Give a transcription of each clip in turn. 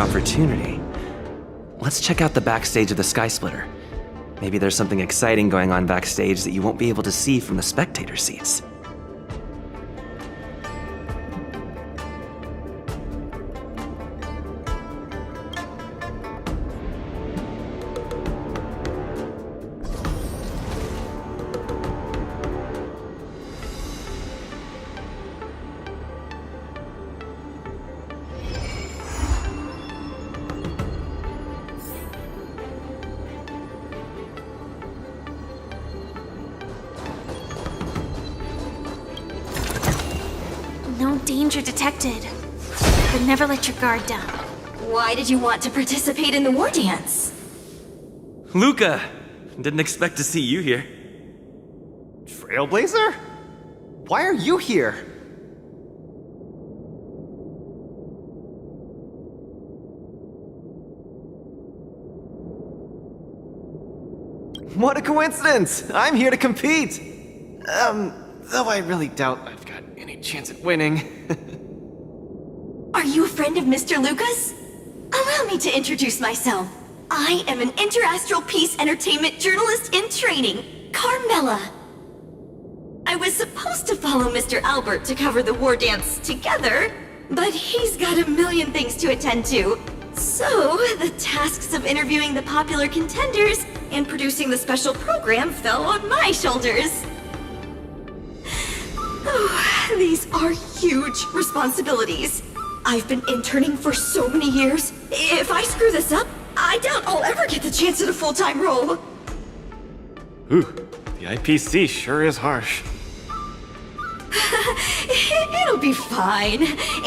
opportunity. Let's check out the backstage of the Sky Splitter. Maybe there's something exciting going on backstage that you won't be able to see from the spectator seats. No danger detected. But never let your guard down. Why did you want to participate in the war dance? Luca! Didn't expect to see you here. Trailblazer? Why are you here? What a coincidence! I'm here to compete! Though I really doubt I've got any chance at winning. Are you a friend of Mr. Lucas? Allow me to introduce myself. I am an interastral peace entertainment journalist in training, Carmela. I was supposed to follow Mr. Albert to cover the war dance together, but he's got a million things to attend to. So, the tasks of interviewing the popular contenders and producing the special program fell on my shoulders. Oh, these are huge responsibilities. I've been interning for so many years. If I screw this up, I doubt I'll ever get the chance at a full-time role. Ooh, the IPC sure is harsh. It'll be fine.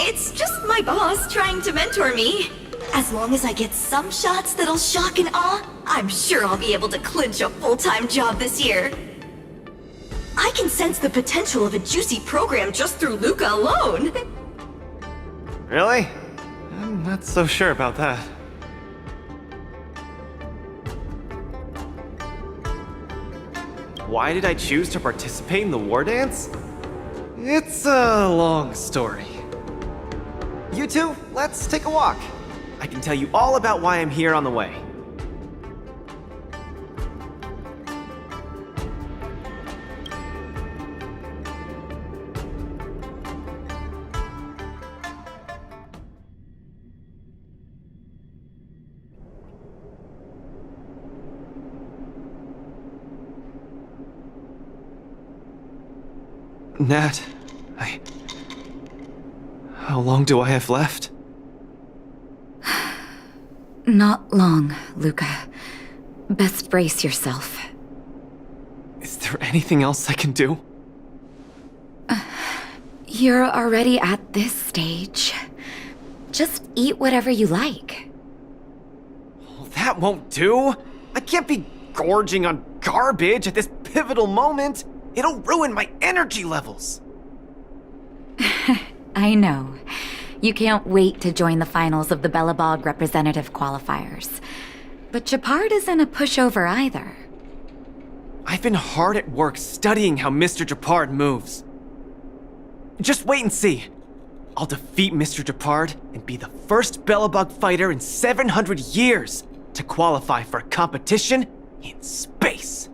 It's just my boss trying to mentor me. As long as I get some shots that'll shock and awe, I'm sure I'll be able to clinch a full-time job this year. I can sense the potential of a juicy program just through Luca alone. Really? I'm not so sure about that. Why did I choose to participate in the war dance? It's a long story. You two, let's take a walk. I can tell you all about why I'm here on the way. Nat, how long do I have left? Not long, Luca. Best brace yourself. Is there anything else I can do? You're already at this stage. Just eat whatever you like. Well, that won't do! I can't be gorging on garbage at this pivotal moment! It'll ruin my energy levels! I know. You can't wait to join the finals of the Bellabog representative qualifiers. But Japard isn't a pushover either. I've been hard at work studying how Mr. Japard moves. Just wait and see. I'll defeat Mr. Japard and be the first Bellabog fighter in 700 years to qualify for a competition in space.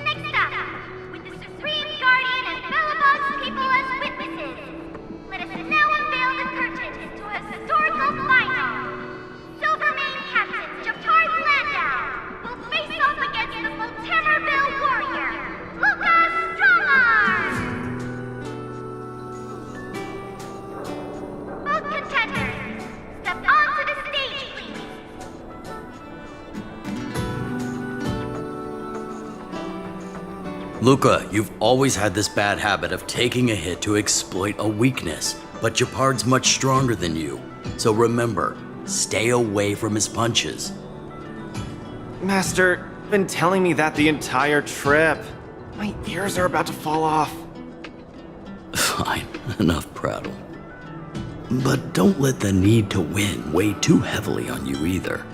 Next up, with the Supreme Guardian and Bellabog's people as witnesses, let us now unveil the curtain to a historical final. Silvermane Captain Japard Landau will face off against the Multimerville warrior, Lucas Strongarm! Both contenders, step onto the stage, please. Luca, you've always had this bad habit of taking a hit to exploit a weakness, but Japard's much stronger than you. So remember, stay away from his punches. Master, been telling me that the entire trip. My ears are about to fall off. Fine, enough prattle. But don't let the need to win weigh too heavily on you either.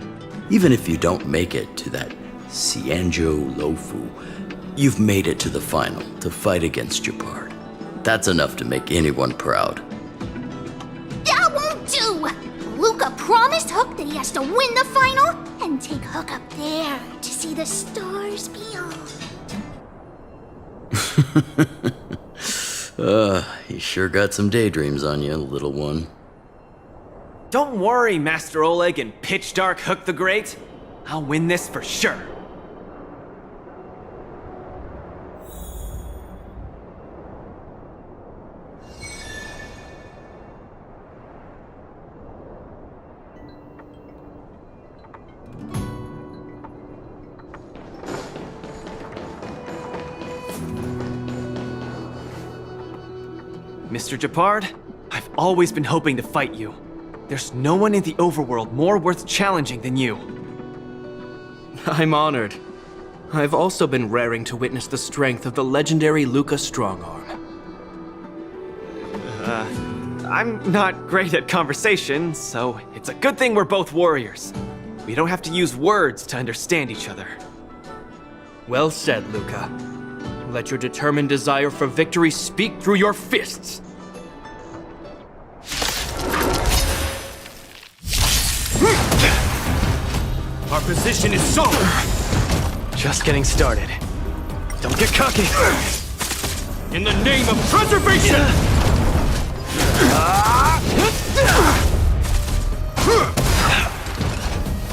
Even if you don't make it to that Xianzhou Lofu, you've made it to the final to fight against Japard. That's enough to make anyone proud. That won't do! Luca promised Hook that he has to win the final and take Hook up there to see the stars beyond. You sure got some daydreams on you, little one. Don't worry, Master Oleg and Pitch Dark Hook the Great. I'll win this for sure. Mr. Japard, I've always been hoping to fight you. There's no one in the overworld more worth challenging than you. I'm honored. I've also been raring to witness the strength of the legendary Luca Strongarm. I'm not great at conversation, so it's a good thing we're both warriors. We don't have to use words to understand each other. Well said, Luca. Let your determined desire for victory speak through your fists. Our position is solid. Just getting started. Don't get cocky. In the name of preservation!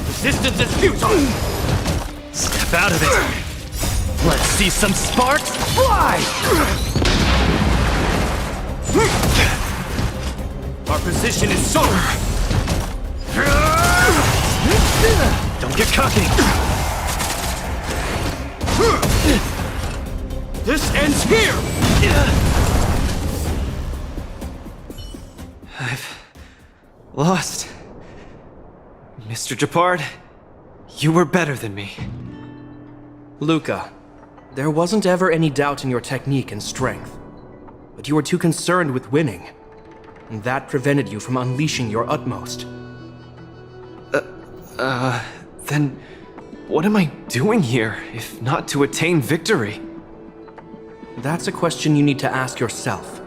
Resistance is futile! Step out of it. Let's see some sparks fly! Our position is solid. Don't get cocky. This ends here! I've lost. Mr. Japard, you were better than me. Luca, there wasn't ever any doubt in your technique and strength. But you were too concerned with winning. And that prevented you from unleashing your utmost. Then what am I doing here, if not to attain victory? That's a question you need to ask yourself.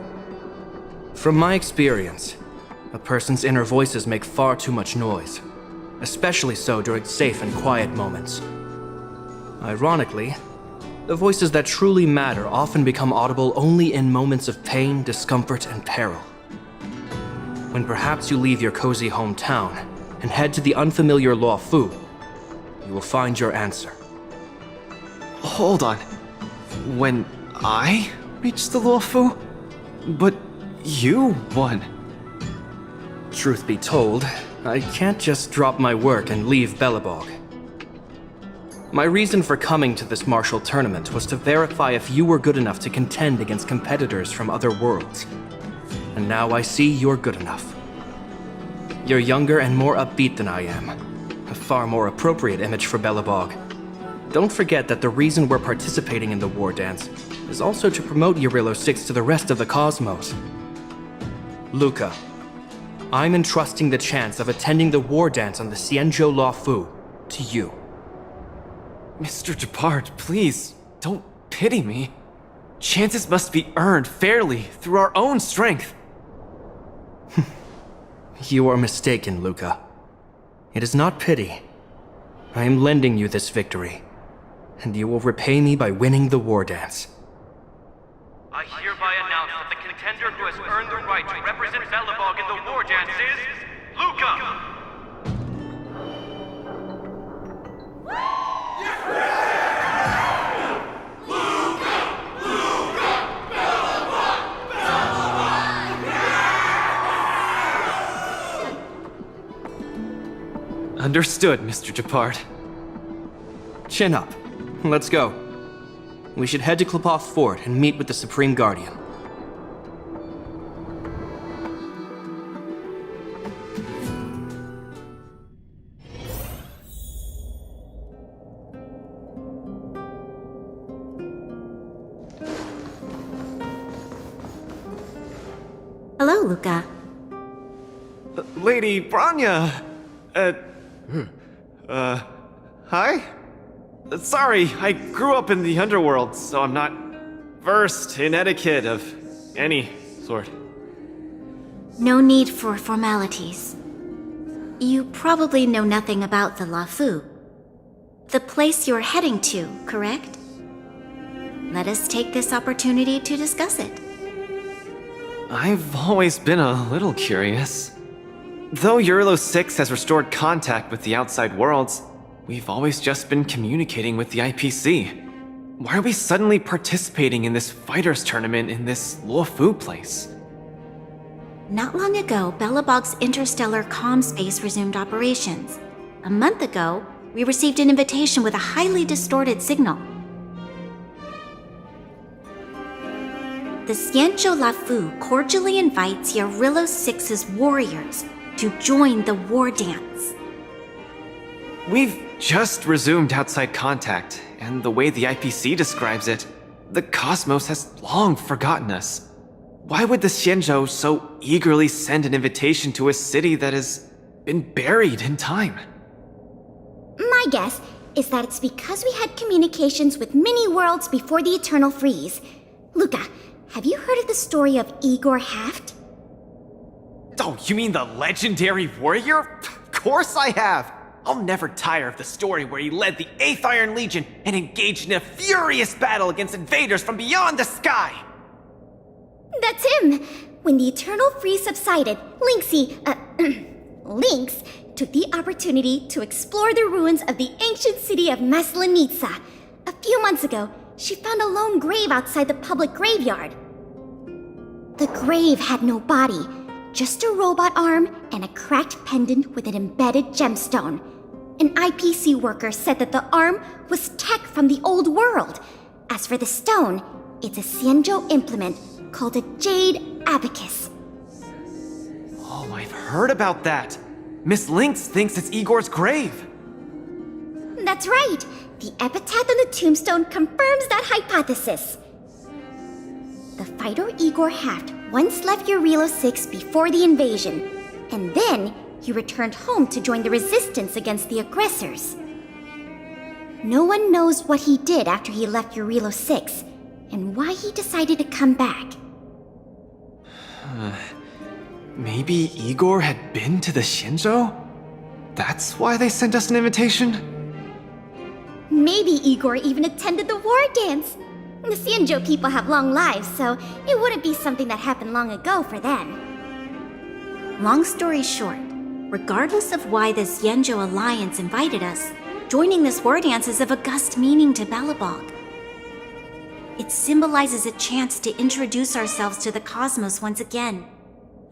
From my experience, a person's inner voices make far too much noise, especially so during safe and quiet moments. Ironically, the voices that truly matter often become audible only in moments of pain, discomfort, and peril. When perhaps you leave your cozy hometown and head to the unfamiliar Luofu, you will find your answer. Hold on. When I reached the Luofu? But you won. Truth be told, I can't just drop my work and leave Belobog. My reason for coming to this martial tournament was to verify if you were good enough to contend against competitors from other worlds. And now I see you're good enough. You're younger and more upbeat than I am. A far more appropriate image for Belobog. Don't forget that the reason we're participating in the war dance is also to promote Eurilo 6 to the rest of the cosmos. Luca, I'm entrusting the chance of attending the war dance on the Xianzhou Luofu to you. Mr. Japard, please, don't pity me. Chances must be earned fairly through our own strength. You are mistaken, Luca. It is not pity. I am lending you this victory, and you will repay me by winning the war dance. I hereby announce that the contender who has earned the right to represent Belobog in the war dance is Luca! Understood, Mr. Japard. Chin up. Let's go. We should head to Klopov Fort and meet with the Supreme Guardian. Hello, Luca. Lady Branya! Hi? Sorry, I grew up in the underworld, so I'm not versed in etiquette of any sort. No need for formalities. You probably know nothing about the Lafu. The place you're heading to, correct? Let us take this opportunity to discuss it. I've always been a little curious. Though Eurilo 6 has restored contact with the outside worlds, we've always just been communicating with the IPC. Why are we suddenly participating in this fighters tournament in this Luofu place? Not long ago, Belobog's interstellar comm space resumed operations. A month ago, we received an invitation with a highly distorted signal. The Xianzhou Lafu cordially invites Eurilo 6's warriors to join the war dance. We've just resumed outside contact, and the way the IPC describes it, the cosmos has long forgotten us. Why would the Xianzhou so eagerly send an invitation to a city that has been buried in time? My guess is that it's because we had communications with many worlds before the Eternal Freeze. Luca, have you heard of the story of Igor Haft? Oh, you mean the legendary warrior? Of course I have! I'll never tire of the story where he led the 8th Iron Legion and engaged in a furious battle against invaders from beyond the sky! That's him! When the Eternal Freeze subsided, Lynx took the opportunity to explore the ruins of the ancient city of Maslenitsa. A few months ago, she found a lone grave outside the public graveyard. The grave had no body, just a robot arm and a cracked pendant with an embedded gemstone. An IPC worker said that the arm was tech from the old world. As for the stone, it's a Xianzhou implement called a jade abacus. Oh, I've heard about that. Miss Lynx thinks it's Igor's grave. That's right. The epitaph on the tombstone confirms that hypothesis. The fighter Igor Haft once left Eurilo 6 before the invasion, and then he returned home to join the resistance against the aggressors. No one knows what he did after he left Eurilo 6, and why he decided to come back. Maybe Igor had been to the Xianzhou? That's why they sent us an invitation? Maybe Igor even attended the war dance. The Xianzhou people have long lives, so it wouldn't be something that happened long ago for them. Long story short, regardless of why the Xianzhou Alliance invited us, joining this war dance is of august meaning to Belobog. It symbolizes a chance to introduce ourselves to the cosmos once again.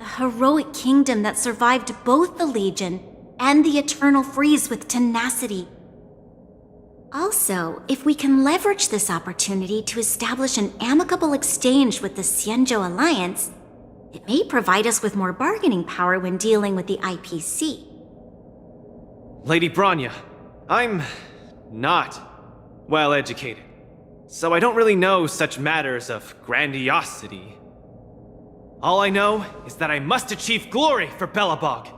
A heroic kingdom that survived both the Legion and the Eternal Freeze with tenacity. Also, if we can leverage this opportunity to establish an amicable exchange with the Xianzhou Alliance, it may provide us with more bargaining power when dealing with the IPC. Lady Branya, I'm not well educated, so I don't really know such matters of grandiosity. All I know is that I must achieve glory for Belobog.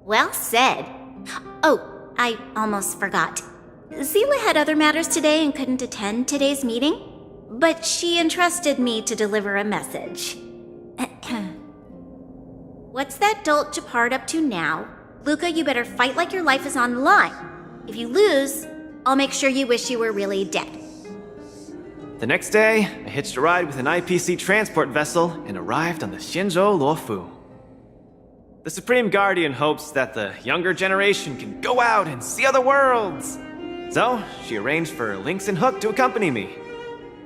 Well said. Oh, I almost forgot. Zila had other matters today and couldn't attend today's meeting, but she entrusted me to deliver a message. What's that dolt Japard up to now? Luca, you better fight like your life is on the line. If you lose, I'll make sure you wish you were really dead. The next day, I hitched a ride with an IPC transport vessel and arrived on the Xianzhou Luofu. The Supreme Guardian hopes that the younger generation can go out and see other worlds. So, she arranged for Lynx and Hook to accompany me.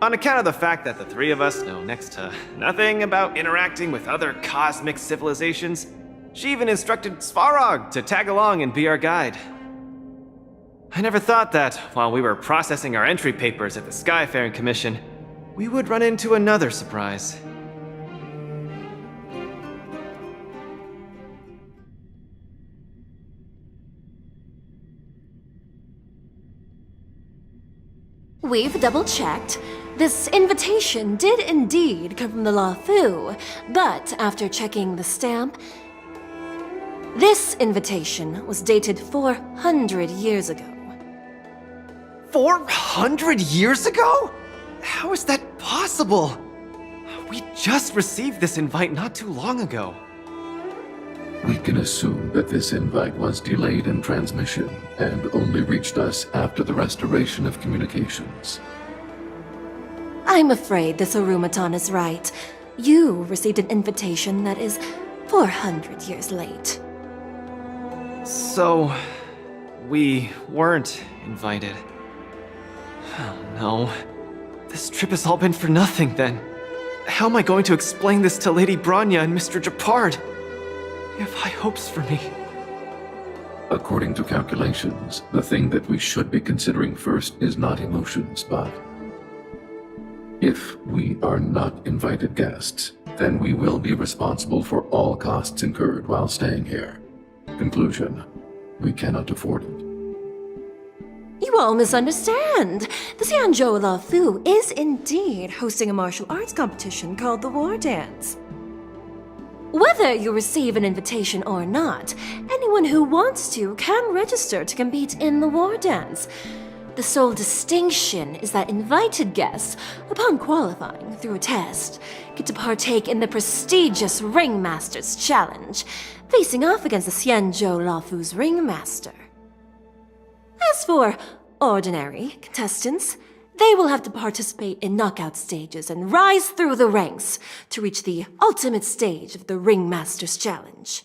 On account of the fact that the three of us know next to nothing about interacting with other cosmic civilizations, she even instructed Svarog to tag along and be our guide. I never thought that, while we were processing our entry papers at the Skyfaring Commission, we would run into another surprise. We've double-checked. This invitation did indeed come from the Luofu, but after checking the stamp, This invitation was dated 400 years ago. 400 years ago? How is that possible? We just received this invite not too long ago. We can assume that this invite was delayed in transmission and only reached us after the restoration of communications. I'm afraid this Arumaton is right. You received an invitation that is 400 years late. So, we weren't invited. Oh no. This trip has all been for nothing then. How am I going to explain this to Lady Bronya and Mr. Japard? They have high hopes for me. According to calculations, the thing that we should be considering first is not emotions, but if we are not invited guests, then we will be responsible for all costs incurred while staying here. Conclusion, we cannot afford it. You all misunderstand. The Xianzhou Luofu is indeed hosting a martial arts competition called the War Dance. Whether you receive an invitation or not, anyone who wants to can register to compete in the War Dance. The sole distinction is that invited guests, upon qualifying through a test, get to partake in the prestigious Ringmaster's Challenge, facing off against the Xianzhou Luofu's Ringmaster. As for ordinary contestants, they will have to participate in knockout stages and rise through the ranks to reach the ultimate stage of the Ringmaster's Challenge.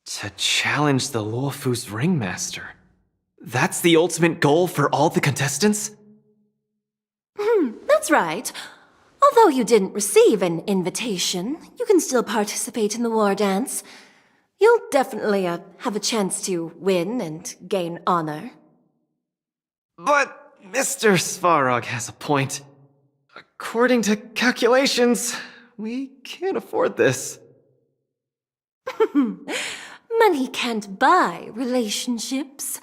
To challenge the Luofu's Ringmaster? That's the ultimate goal for all the contestants? That's right. Although you didn't receive an invitation, you can still participate in the War Dance. You'll definitely have a chance to win and gain honor. But Mr. Svarog has a point. According to calculations, we can't afford this. Money can't buy relationships.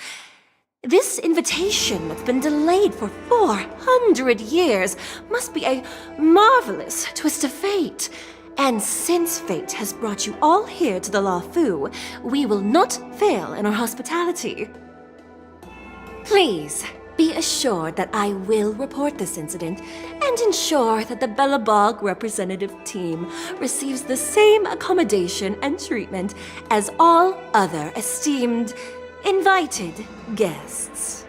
This invitation that's been delayed for 400 years must be a marvelous twist of fate. And since fate has brought you all here to the Luofu, we will not fail in our hospitality. Please, be assured that I will report this incident and ensure that the Belobog representative team receives the same accommodation and treatment as all other esteemed, invited guests.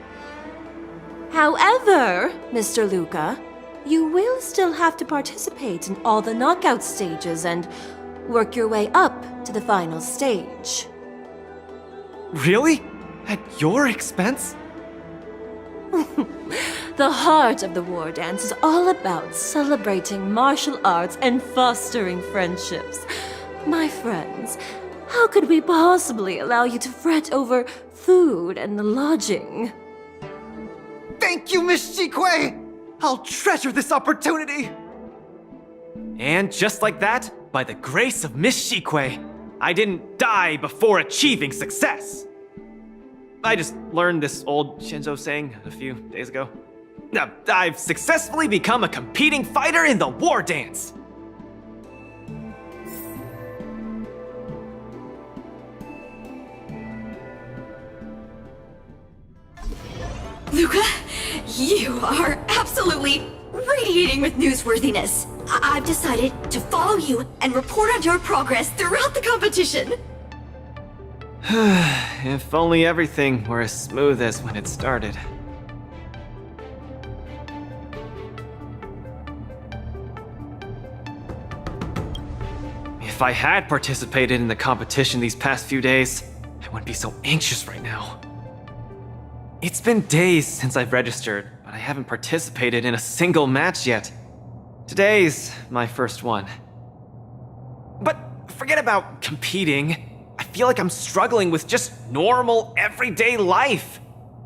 However, Mr. Luca, you will still have to participate in all the knockout stages and work your way up to the final stage. Really? At your expense? The heart of the War Dance is all about celebrating martial arts and fostering friendships. My friends, how could we possibly allow you to fret over food and lodging? Thank you, Miss Shikui! I'll treasure this opportunity! And just like that, by the grace of Miss Shikui, I didn't die before achieving success! I just learned this old Shinzo saying a few days ago. I've successfully become a competing fighter in the War Dance! Luca, you are absolutely radiating with newsworthiness. I've decided to follow you and report on your progress throughout the competition. If only everything were as smooth as when it started. If I had participated in the competition these past few days, I wouldn't be so anxious right now. It's been days since I've registered, but I haven't participated in a single match yet. Today's my first one. But forget about competing. I feel like I'm struggling with just normal, everyday life.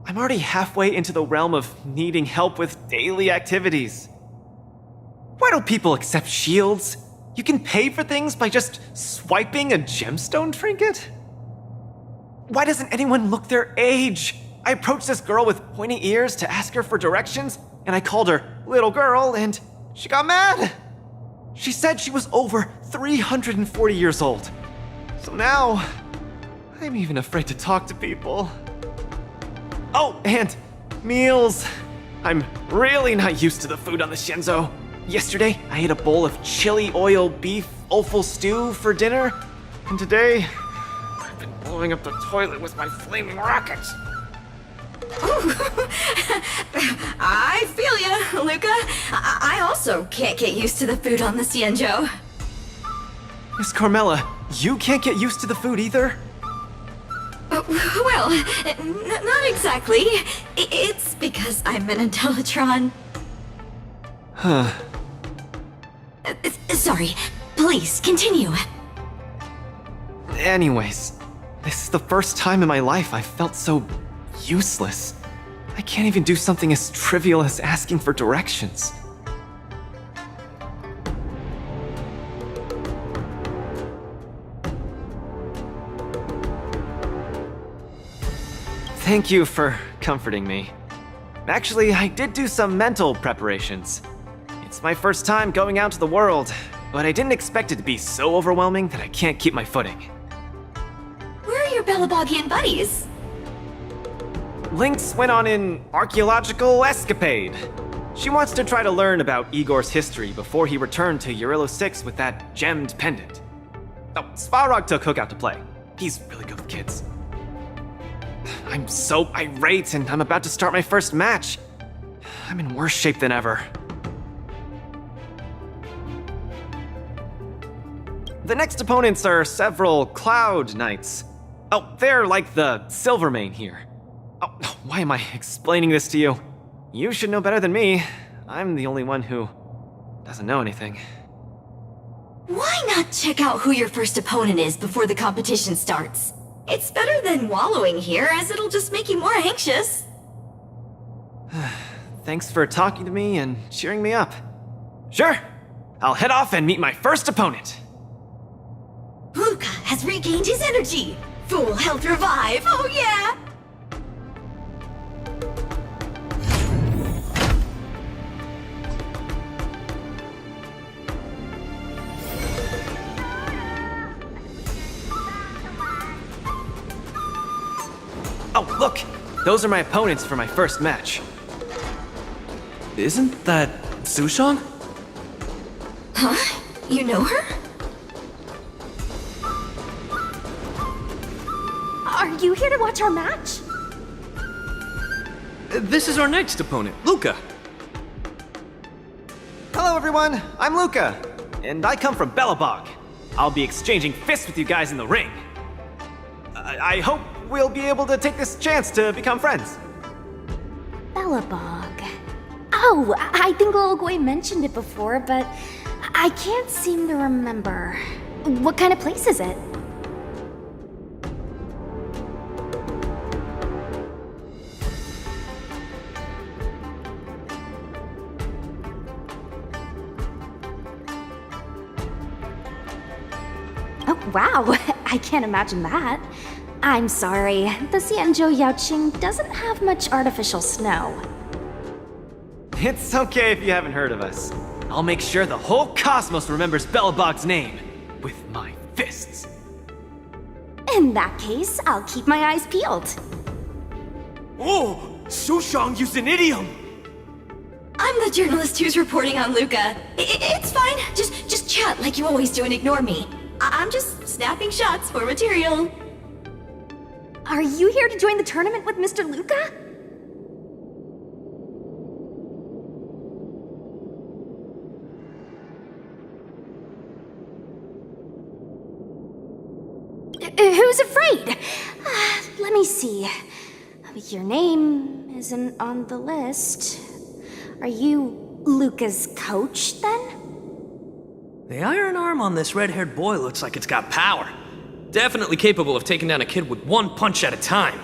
I'm already halfway into the realm of needing help with daily activities. Why don't people accept shields? You can pay for things by just swiping a gemstone trinket? Why doesn't anyone look their age? I approached this girl with pointy ears to ask her for directions, and I called her little girl, and she got mad. She said she was over 340 years old. So now, I'm even afraid to talk to people. Oh, and meals. I'm really not used to the food on the Shenzhou. Yesterday, I ate a bowl of chili oil beef offal stew for dinner. And today, I've been blowing up the toilet with my flaming rockets. I feel ya, Luca. I also can't get used to the food on the Xianzhou. Miss Carmela, you can't get used to the food either? Well, not exactly. It's because I'm an Intellatron. Huh. Sorry. Please, continue. Anyways, this is the first time in my life I've felt so useless. I can't even do something as trivial as asking for directions. Thank you for comforting me. Actually, I did do some mental preparations. It's my first time going out to the world, but I didn't expect it to be so overwhelming that I can't keep my footing. Where are your Belabogian buddies? Lynx went on an archaeological escapade. She wants to try to learn about Igor's history before he returned to Urilo 6 with that gemmed pendant. Oh, Svarog took Hook out to play. He's really good with kids. I'm so irate and I'm about to start my first match. I'm in worse shape than ever. The next opponents are several Cloud Knights. Oh, they're like the Silvermane here. Oh, why am I explaining this to you? You should know better than me. I'm the only one who doesn't know anything. Why not check out who your first opponent is before the competition starts? It's better than wallowing here, as it'll just make you more anxious. Thanks for talking to me and cheering me up. Sure, I'll head off and meet my first opponent. Luca has regained his energy. Full health revive, oh yeah! Oh, look! Those are my opponents for my first match. Isn't that Sushong? Huh? You know her? Are you here to watch our match? This is our next opponent, Luca. Hello everyone, I'm Luca, and I come from Belobog. I'll be exchanging fists with you guys in the ring. I hope we'll be able to take this chance to become friends. Belobog. Oh, I think Ologoi mentioned it before, but I can't seem to remember. What kind of place is it? Oh, wow. I can't imagine that. I'm sorry. The Xianzhou Yaoqing doesn't have much artificial snow. It's okay if you haven't heard of us. I'll make sure the whole cosmos remembers Belobog's name with my fists. In that case, I'll keep my eyes peeled. Oh, Sushong used an idiom! I'm the journalist who's reporting on Luca. It's fine. Just chat like you always do and ignore me. I'm just snapping shots for material. Are you here to join the tournament with Mr. Luca? Who's afraid? Let me see. Your name isn't on the list. Are you Luca's coach, then? The iron arm on this red-haired boy looks like it's got power. Definitely capable of taking down a kid with one punch at a time.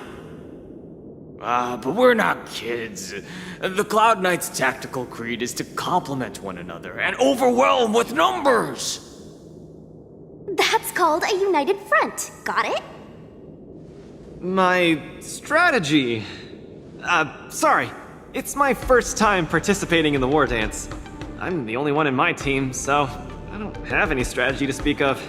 But we're not kids. The Cloud Knight's tactical creed is to complement one another and overwhelm with numbers! That's called a united front. Got it? My strategy... sorry. It's my first time participating in the war dance. I'm the only one in my team, so I don't have any strategy to speak of.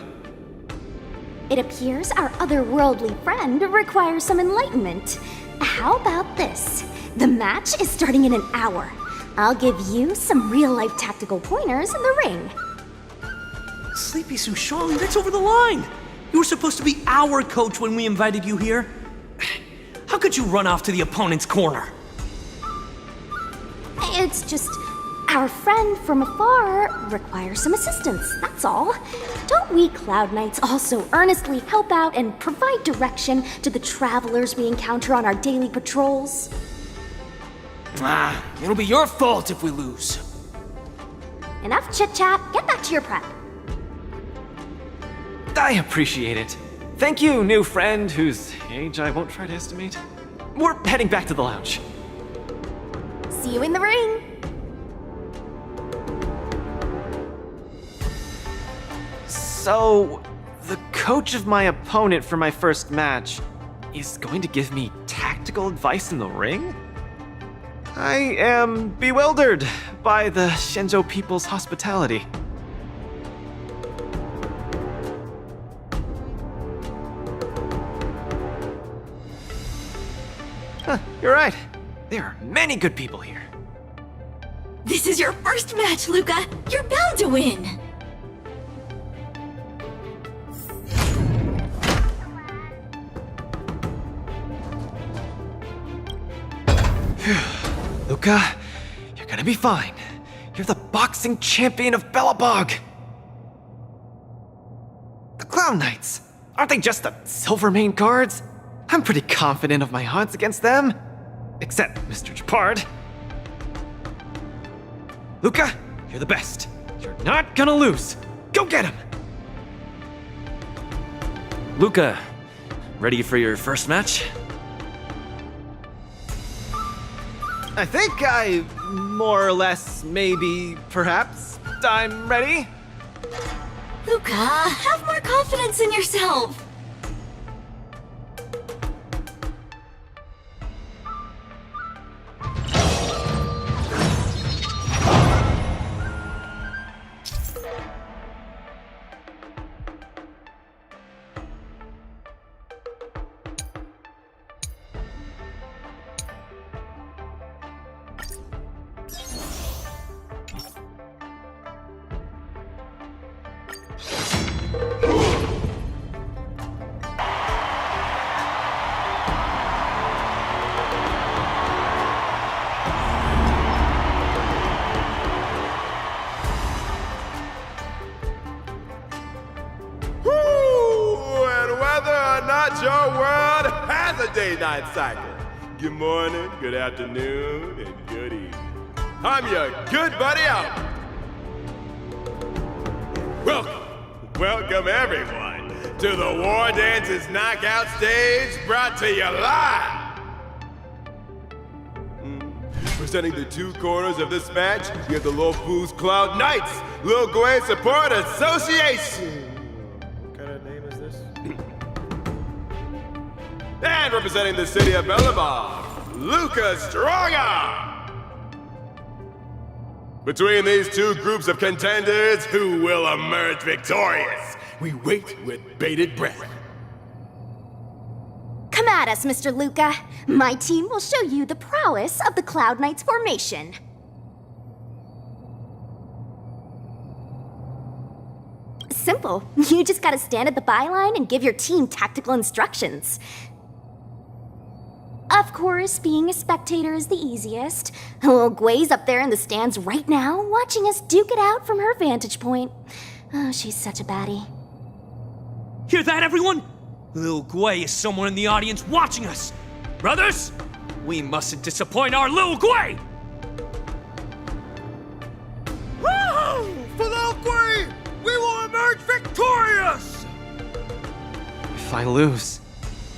It appears our otherworldly friend requires some enlightenment. How about this? The match is starting in an hour. I'll give you some real-life tactical pointers in the ring. Sleepy Souchong, that's over the line! You were supposed to be our coach when we invited you here. How could you run off to the opponent's corner? It's just, our friend from afar requires some assistance, that's all. Don't we Cloud Knights also earnestly help out and provide direction to the travelers we encounter on our daily patrols? It'll be your fault if we lose. Enough chit-chat, get back to your prep. I appreciate it. Thank you, new friend whose age I won't try to estimate. We're heading back to the lounge. See you in the ring! So, the coach of my opponent for my first match is going to give me tactical advice in the ring? I am bewildered by the Shenzhou people's hospitality. Huh, you're right. There are many good people here. This is your first match, Luca. You're bound to win. Luca, you're gonna be fine. You're the boxing champion of Belobog. The Clown Knights, aren't they just the Silvermane guards? I'm pretty confident of my odds against them. Except Mr. Japard. Luca, you're the best. You're not gonna lose. Go get him! Luca, ready for your first match? I think I, more or less, maybe, perhaps, I'm ready. Luca, have more confidence in yourself. Your world has a day-night cycle. Good morning, good afternoon, and good evening. I'm your good buddy Albert. Welcome everyone to the War Dances Knockout Stage, brought to you live. Presenting the two corners of this match, we have the Lofu's Cloud Knights, Lil Gwei Support Association. What kind of name is this? And representing the city of Belobog, Luca Strongarm. Between these two groups of contenders, who will emerge victorious? We wait with bated breath. Come at us, Mr. Luca. My team will show you the prowess of the Cloud Knights formation. Simple. You just gotta stand at the byline and give your team tactical instructions. Of course, being a spectator is the easiest. Lil Gwei's up there in the stands right now, watching us duke it out from her vantage point. Oh, she's such a baddie. Hear that, everyone? Lil Gwei is someone in the audience watching us. Brothers, we mustn't disappoint our Lil Gwei! Woo! For Lil Gwei, we will emerge victorious! If I lose,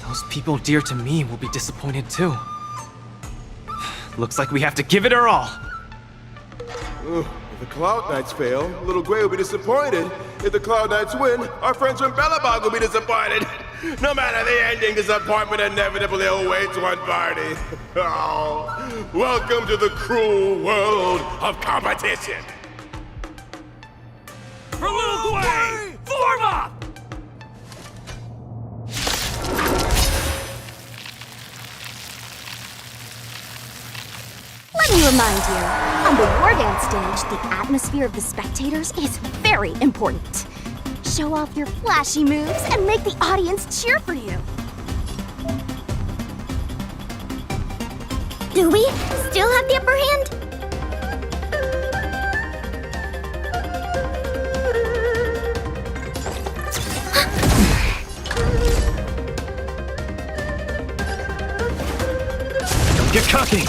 those people dear to me will be disappointed too. Looks like we have to give it our all. If the Cloud Knights fail, Lil Gwei will be disappointed. If the Cloud Knights win, our friends from Belobog will be disappointed. No matter the ending, disappointment inevitably awaits one party. Oh, welcome to the cruel world of competition. For Lil Gwei, form up! remind you, on the war dance stage, the atmosphere of the spectators is very important. Show off your flashy moves and make the audience cheer for you. Do we still have the upper hand? Don't get cocky!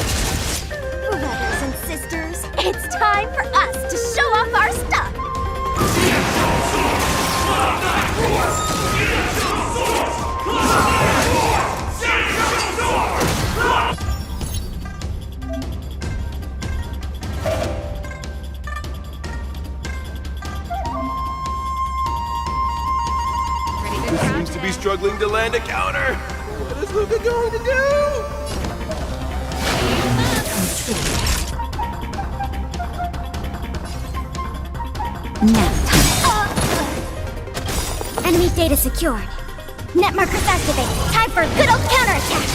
Brothers and sisters, it's time for us to show off our stuff! He seems to be struggling to land a counter. What is Luca going to do? Enemy data secured. Net markers activated. Time for a good old counterattack.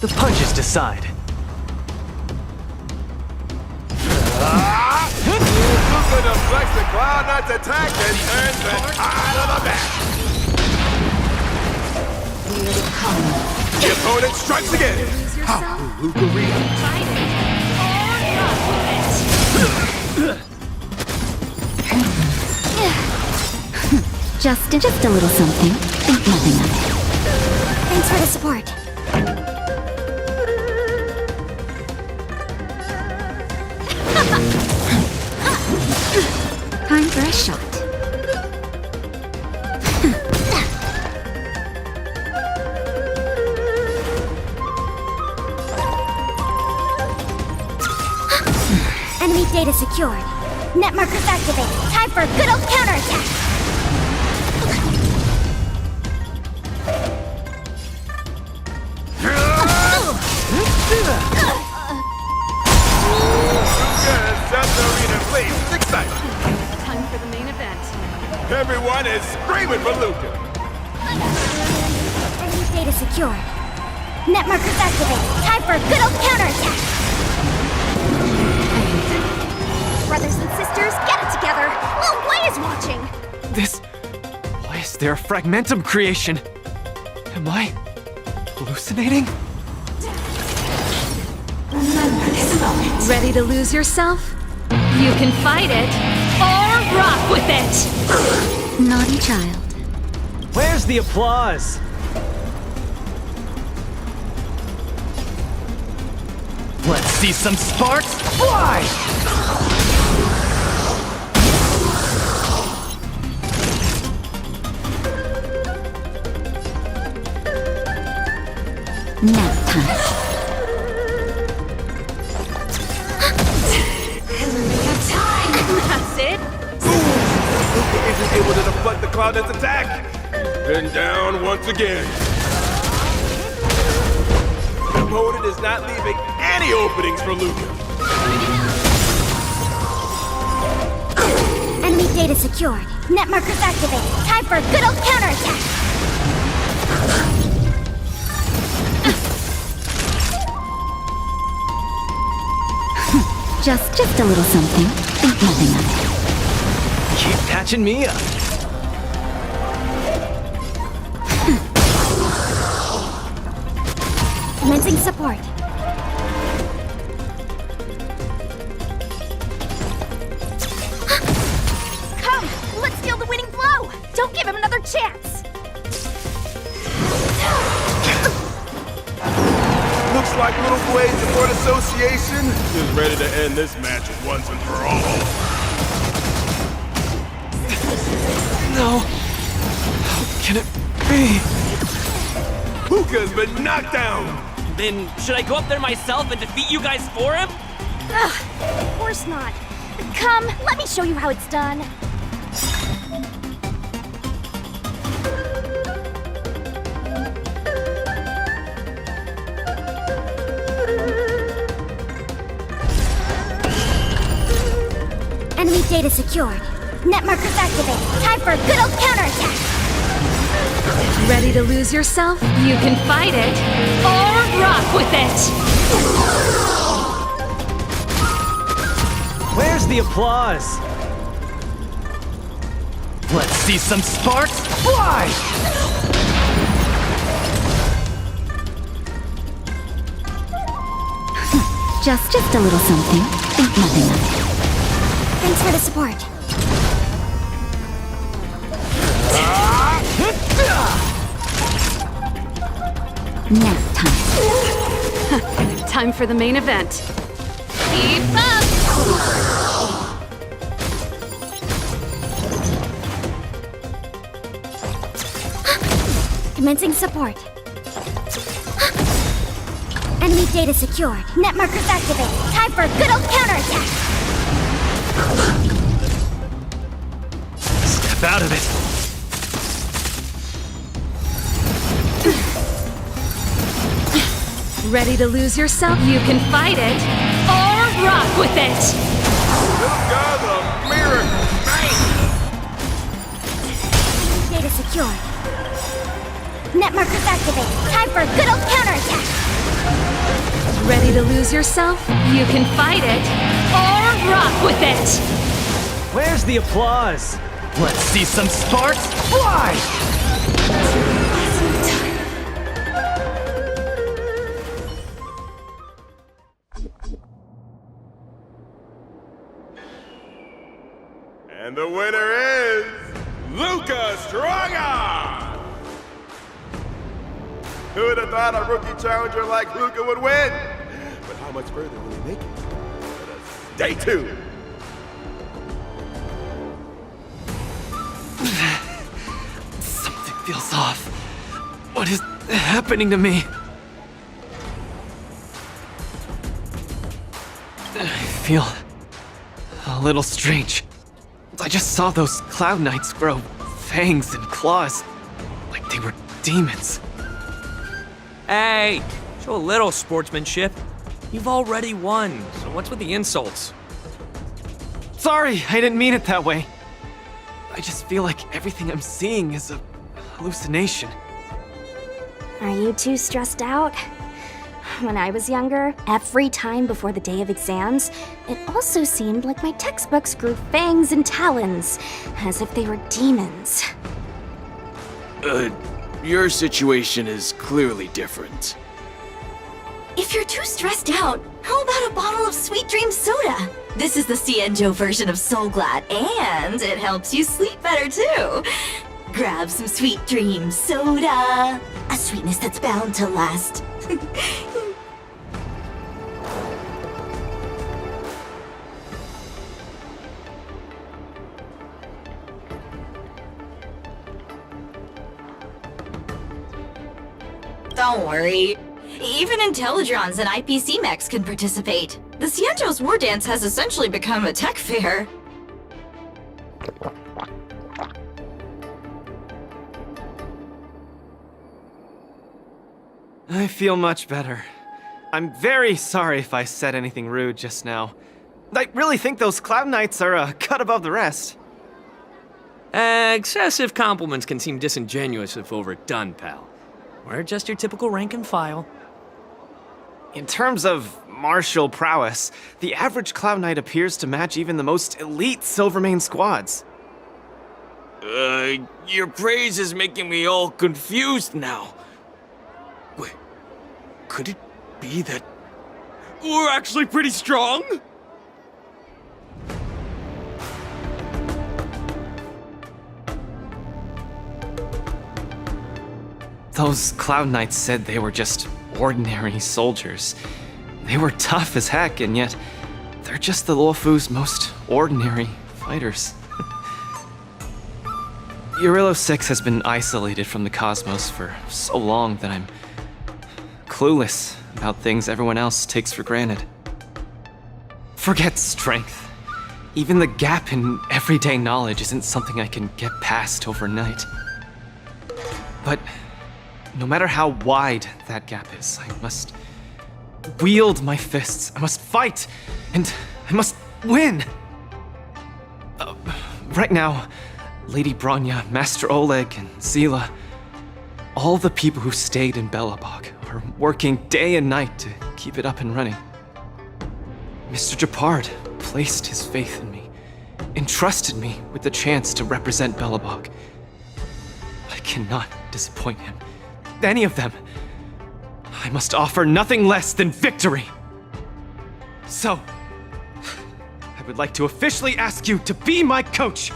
The punches decide. Luca deflects the Cloud Knight's attack and turns the tide of the match. The opponent strikes again. How will Luca react? Just a little something. Think nothing of it. Thanks for the support. Time for a shot. Enemy data secured. Net markers activated. Time for a good old counterattack. Set the arena ablaze. It's exciting. Time for the main event. Everyone is screaming for Luca. Enemy data secured. Net markers activated. Time for a good old counterattack. Brothers and sisters, get it together. Lil Blade is watching. Why is there a fragmentum creation? Am I hallucinating? Remember this moment. Ready to lose yourself? You can fight it, or rock with it! Naughty child. Where's the applause? Let's see some sparks fly! Nap time. That's it. Luca isn't able to deflect the Cloud Knight's attack. Been down once again. The opponent is not leaving any openings for Luca. Enemy data secured. Net markers activated. Time for a good old counterattack. Just a little something. Think nothing of it. Keep patching me up. Commencing support. Come, let's steal the winning blow. Don't give him another chance. Looks like Little Blade Support Association is ready to end this match once and for all. No. How can it be? Luca's been knocked down. Then should I go up there myself and defeat you guys for him? Ugh, of course not. Come, let me show you how it's done. Enemy data secured. Net markers activated. Time for a good old counterattack. Ready to lose yourself? You can fight it or rock with it! Where's the applause? Let's see some sparks fly! Just a little something. Think nothing of it. Thanks for the support. Nap time. Time for the main event. Keep up! Commencing support. Enemy data secured. Net markers activated. Time for a good old counterattack. Step out of it. Ready to lose yourself? You can fight it or rock with it! This guy's a miracle man! Data secured. Net markers activated. Time for a good old counterattack. Ready to lose yourself? You can fight it or rock with it! Where's the applause? Let's see some sparks fly! And the winner is Luca Straga! Who would have thought a rookie challenger like Luca would win? But how much further will he make it? Let us stay tuned. Something feels off. What is happening to me? I feel a little strange. I just saw those Cloud Knights grow fangs and claws, like they were demons. Hey, show a little sportsmanship. You've already won, so what's with the insults? Sorry, I didn't mean it that way. I just feel like everything I'm seeing is a hallucination. Are you too stressed out? When I was younger, every time before the day of exams, it also seemed like my textbooks grew fangs and talons, as if they were demons. Your situation is clearly different. If you're too stressed out, how about a bottle of Sweet Dream soda? This is the Cienjo version of Soul Glad, and it helps you sleep better too. Grab some Sweet Dream soda, a sweetness that's bound to last. Don't worry. Even Intellitrons and IPC mechs can participate. The Cienjo's War Dance has essentially become a tech fair. I feel much better. I'm very sorry if I said anything rude just now. I really think those Cloud Knights are a cut above the rest. Excessive compliments can seem disingenuous if overdone, pal. We're just your typical rank and file. In terms of martial prowess, the average Cloud Knight appears to match even the most elite Silvermane squads. Your praise is making me all confused now. Wait, could it be that we're actually pretty strong? Those Cloud Knights said they were just ordinary soldiers. They were tough as heck, and yet they're just the Luofu's most ordinary fighters. Eurillo 6 has been isolated from the cosmos for so long that I'm clueless about things everyone else takes for granted. Forget strength. Even the gap in everyday knowledge isn't something I can get past overnight. But no matter how wide that gap is, I must wield my fists. I must fight, and I must win. Right now, Lady Bronya, Master Oleg, and Zila, All the people who stayed in Belobog are working day and night to keep it up and running. Mr. Japard placed his faith in me, entrusted me with the chance to represent Belobog. I cannot disappoint him. Any of them. I must offer nothing less than victory. So, I would like to officially ask you to be my coach.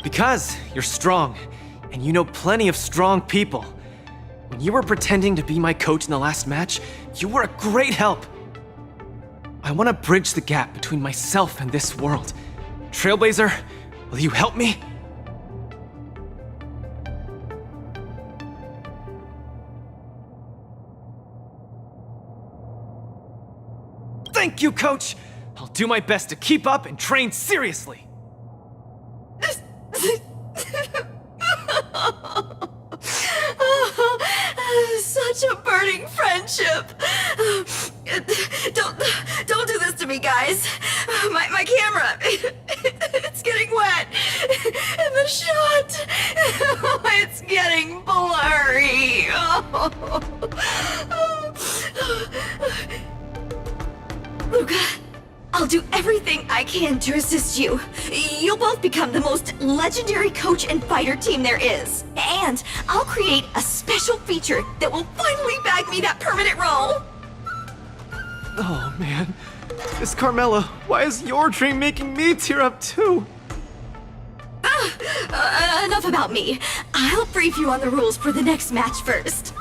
Because you're strong, and you know plenty of strong people. When you were pretending to be my coach in the last match, you were a great help. I want to bridge the gap between myself and this world. Trailblazer, will you help me? Thank you, Coach! I'll do my best to keep up and train seriously. Such a burning friendship. Don't do this to me, guys. My camera, it's getting wet. And the shot, it's getting blurry. Luca, I'll do everything I can to assist you. You'll both become the most legendary coach and fighter team there is. And I'll create a special feature that will finally bag me that permanent role. Oh man, Miss Carmela, why is your dream making me tear up too? Enough about me. I'll brief you on the rules for the next match first.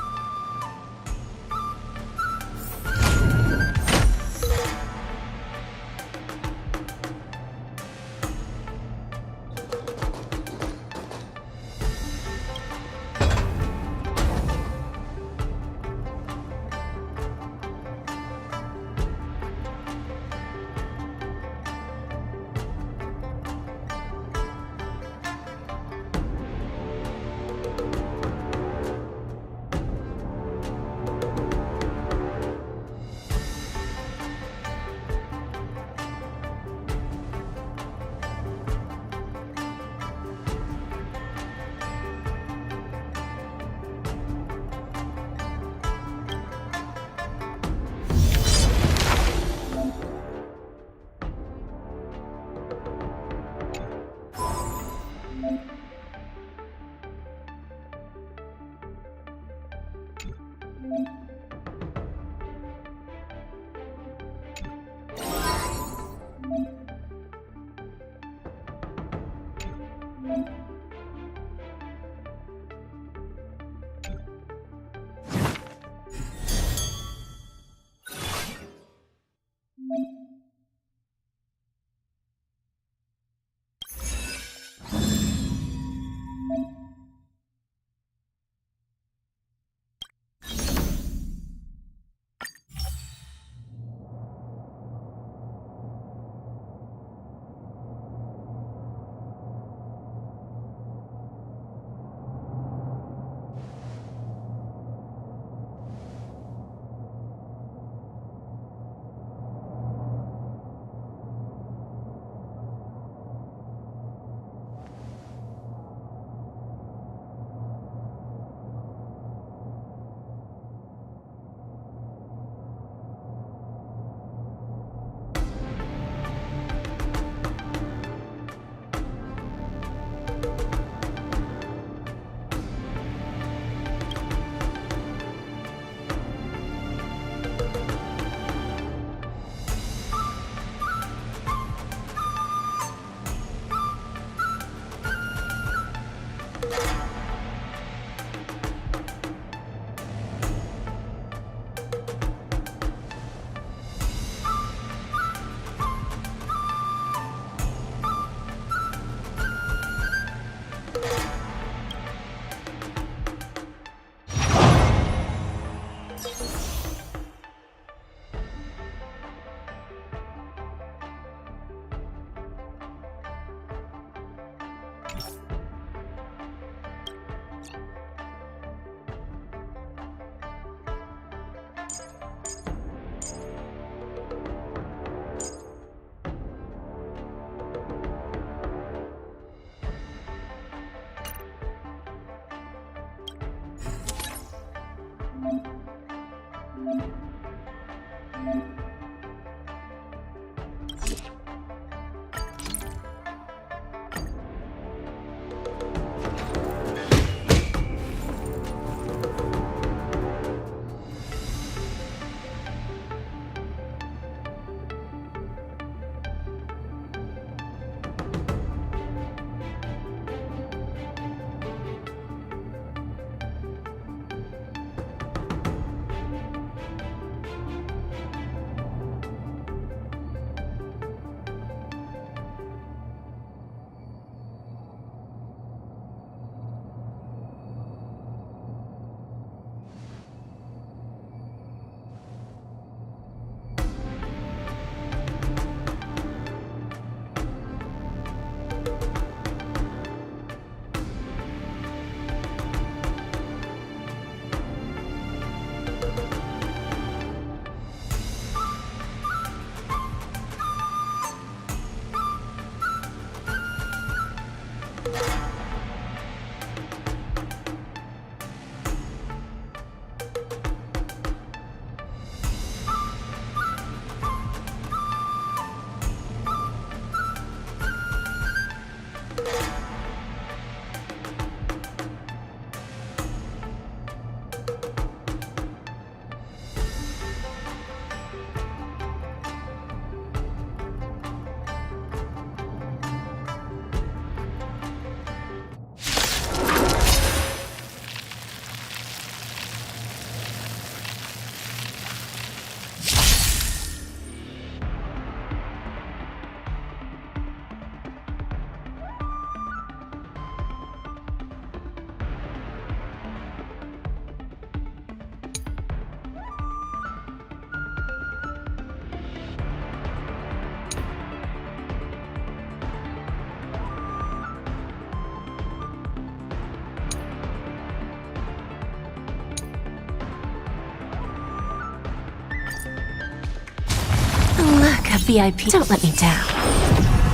VIP. Don't let me down.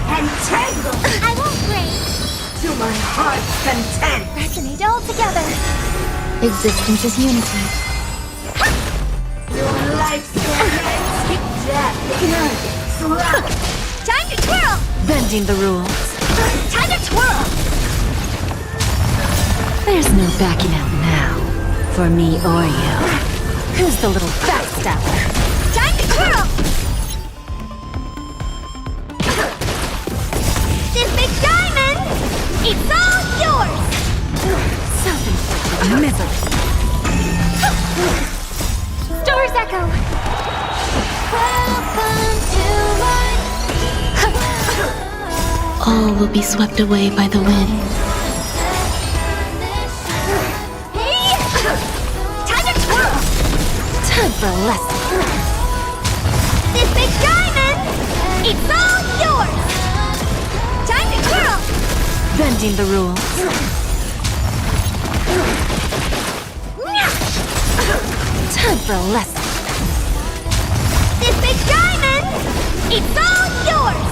Entangle! I won't break! To my heart's content! Resonate all together! Existence is unity. Your life's death! Time to twirl! Bending the rules. Time to twirl! There's no backing out now. For me or you. Who's the little backstabber? Time to twirl! This big diamond! It's all yours! Self-inflicted misery. Store's echo! Welcome to life! All will be swept away by the wind. Hey! Time to twirl! Time for a lesson. This big diamond! It's all yours! Time to twirl! Bending the rules. Time for a lesson. This big diamond! It's all yours!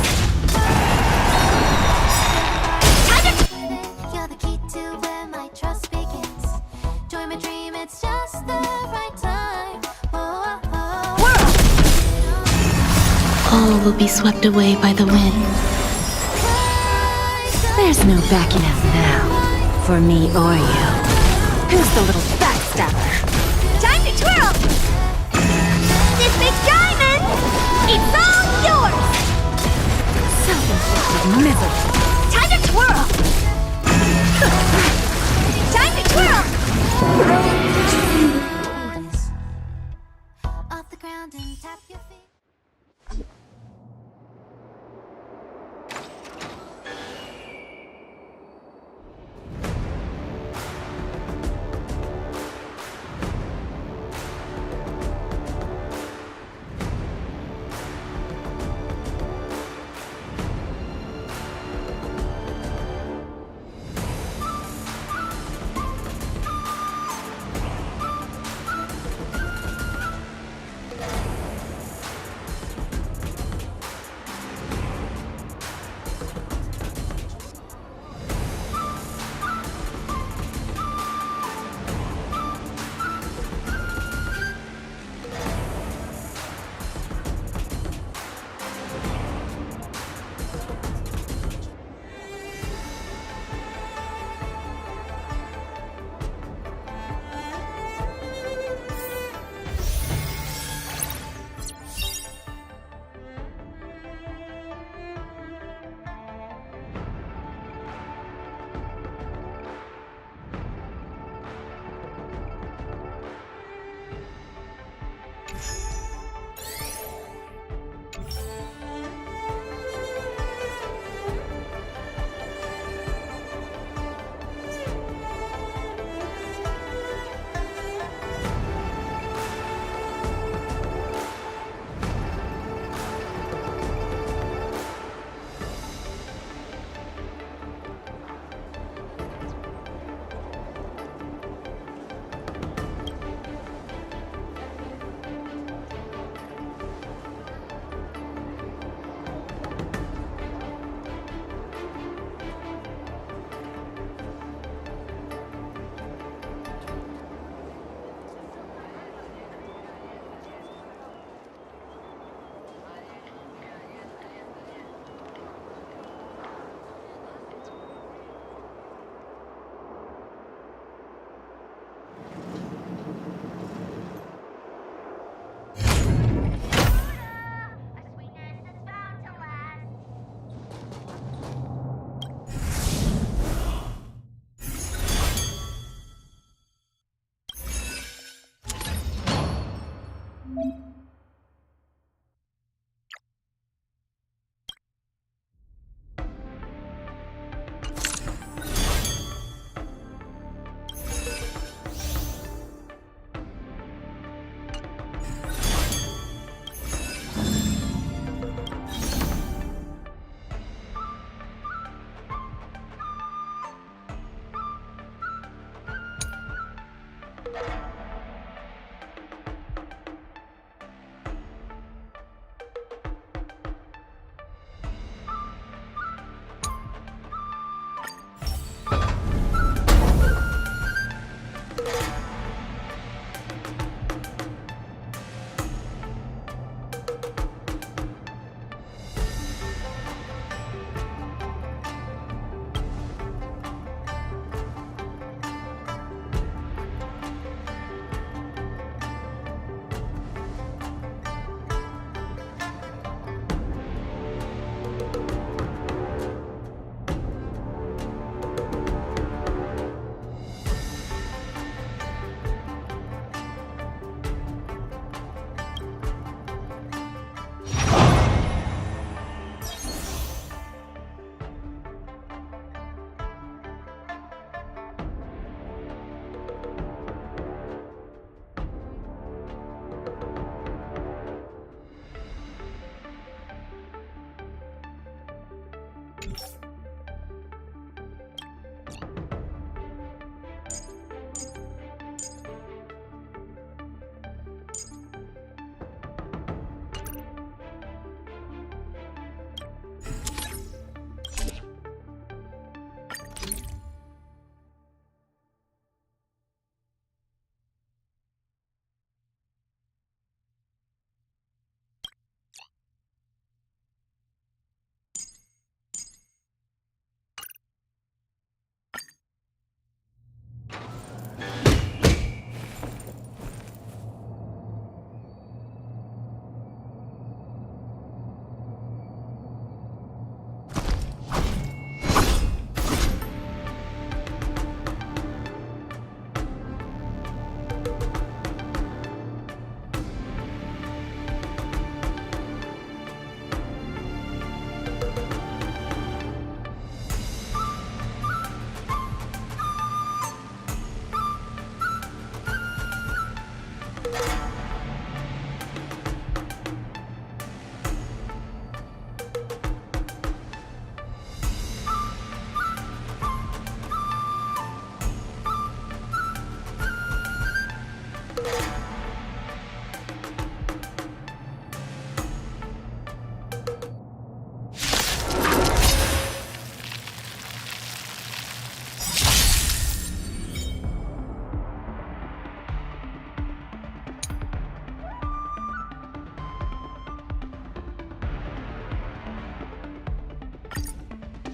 Time to... You're the key to where my trust begins. Join my dream, it's just the right time. All will be swept away by the wind. There's no backing out now. For me or you. Who's the little backstabber? Time to twirl! This big diamond! It's all yours! Self-inflicted misery. Time to twirl! Time to twirl! Off the ground and tap your feet.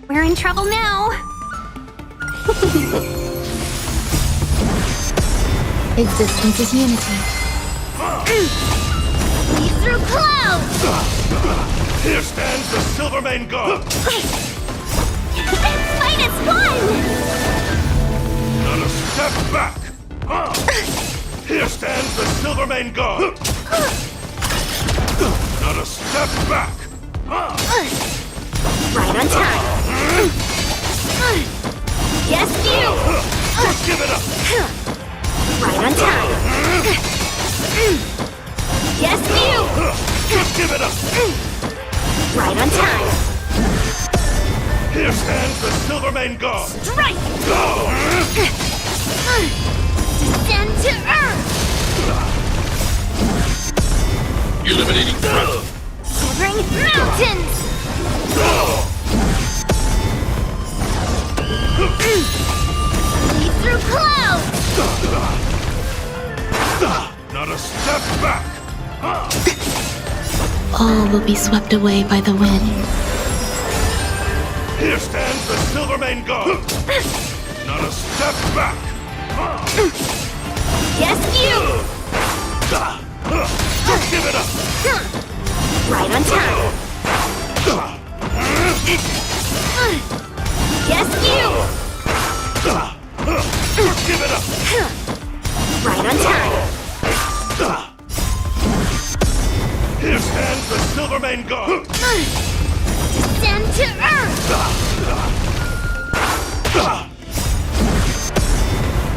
We're in trouble now. Existence is unity. Lead through clouds! Here stands the Silvermane God! This fight is fun! Not a step back! Here stands the Silvermane God! Not a step back! Right on time! Yes, you! Just give it up! Right on time! Yes, you! Just give it up! Right on time! Here stands the Silvermane God! Strike! Descend to Earth! Eliminating threat. Shivering mountains! Lead through clouds! Not a step back! All will be swept away by the wind. Here stands the Silvermane God! Not a step back! Yes, you! Just give it up! Right on time! Yes, you! Just give it up! Right on time! Here stands the Silvermane God! Descend to Earth!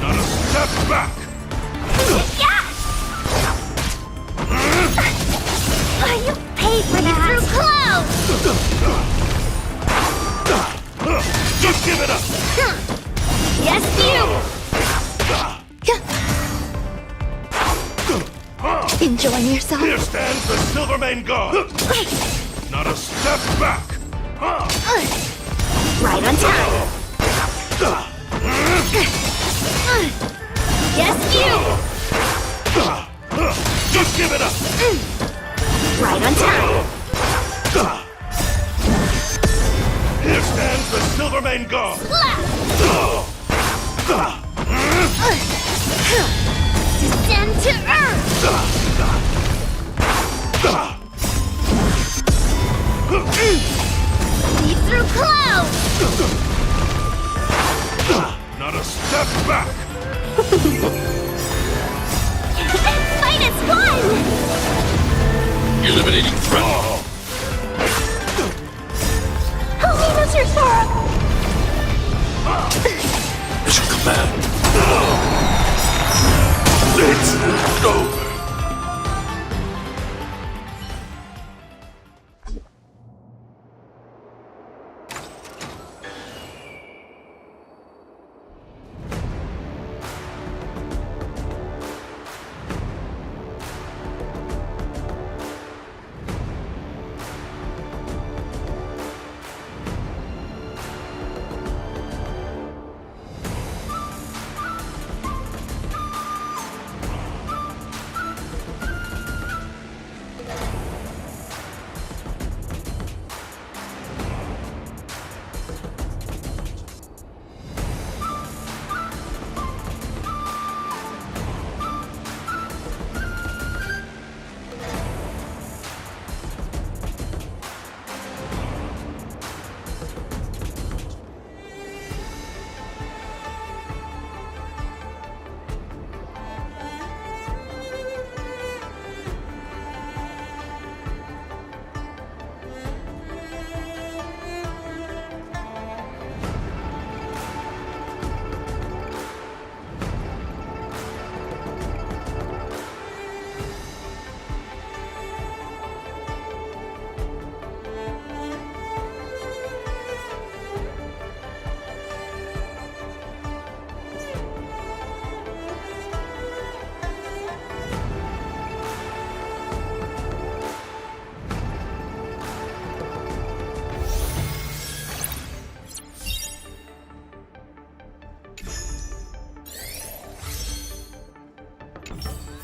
Not a step back! Yeah! You paid for that! Through clouds! Just give it up! Yes, you! Enjoying yourself? Here stands the Silvermane God! Not a step back! Right on time! Yes, you! Just give it up! Right on time! Here stands the Silvermane God! Descend to Earth! Lead through clouds! Not a step back! This fight is fun! Eliminating threat. Help me, Mr. Sora! Mission command. It's over.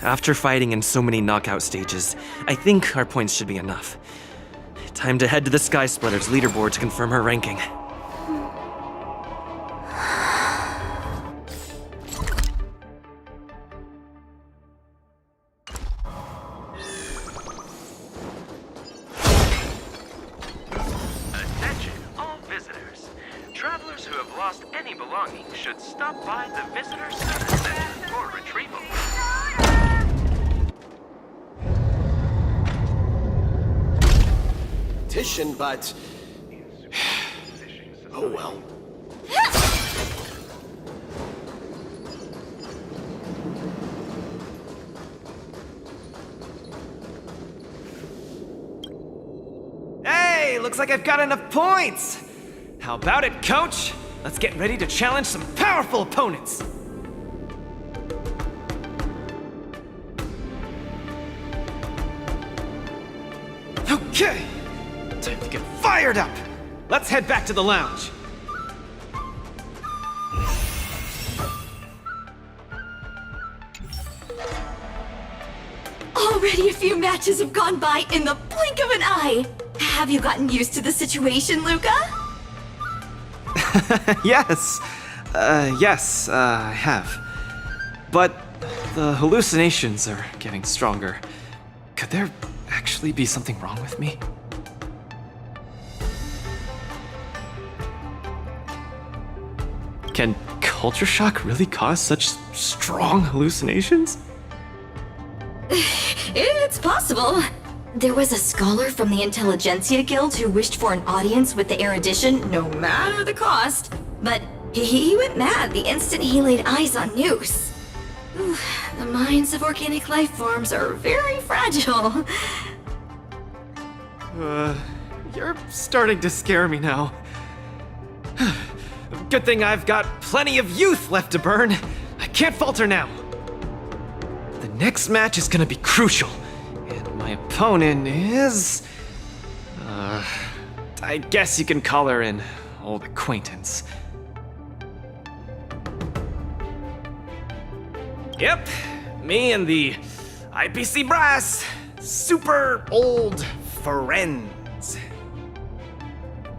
After fighting in so many knockout stages, I think our points should be enough. Time to head to the Sky Splitter's leaderboard to confirm her ranking. lost any belongings should stop by the Visitor Center for retrieval. Petition, but... oh well. Hey, looks like I've got enough points! How about it, coach? Let's get ready to challenge some powerful opponents! Okay! Time to get fired up! Let's head back to the lounge. Already a few matches have gone by in the blink of an eye. Have you gotten used to the situation, Luca? Yes. Yes, I have. But the hallucinations are getting stronger. Could there actually be something wrong with me? Can culture shock really cause such strong hallucinations? It's possible. There was a scholar from the Intelligentsia Guild who wished for an audience with the erudition, no matter the cost. But he went mad the instant he laid eyes on Noose. The minds of organic life forms are very fragile. You're starting to scare me now. Good thing I've got plenty of youth left to burn. I can't falter now. The next match is gonna be crucial. And my opponent is... I guess you can call her an old acquaintance. Yep, me and the IPC brass. Super old friends.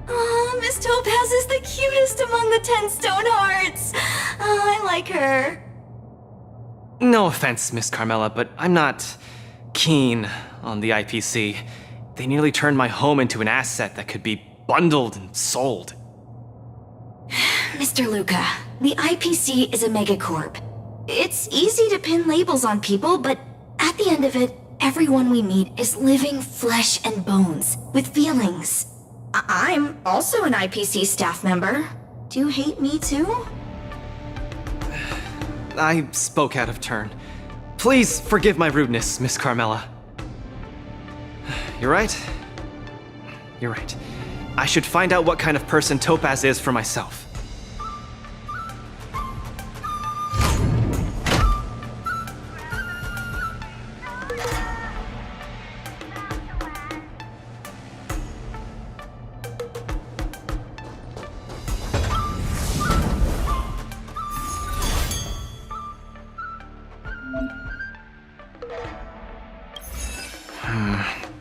Oh, Miss Topaz is the cutest among the 10 stone hearts. Oh, I like her. No offense, Miss Carmela, but I'm not keen on the IPC. They nearly turned my home into an asset that could be bundled and sold. Mr. Luca, the IPC is a megacorp. It's easy to pin labels on people, but at the end of it, everyone we meet is living flesh and bones, with feelings. I'm also an IPC staff member. Do you hate me too? I spoke out of turn. Please forgive my rudeness, Miss Carmela. You're right. You're right. I should find out what kind of person Topaz is for myself.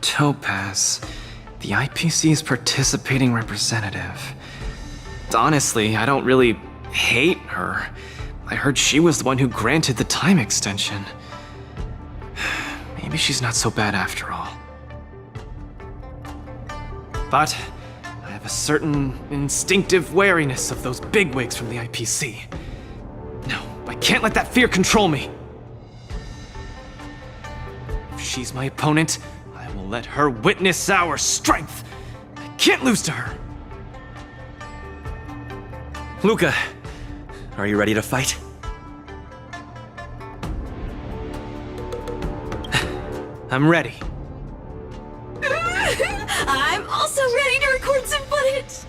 Topaz, the IPC's participating representative. Honestly, I don't really hate her. I heard she was the one who granted the time extension. Maybe she's not so bad after all. But I have a certain instinctive wariness of those bigwigs from the IPC. No, I can't let that fear control me. If she's my opponent, I will let her witness our strength. I can't lose to her. Luca, are you ready to fight? I'm ready. I'm also ready to record some footage.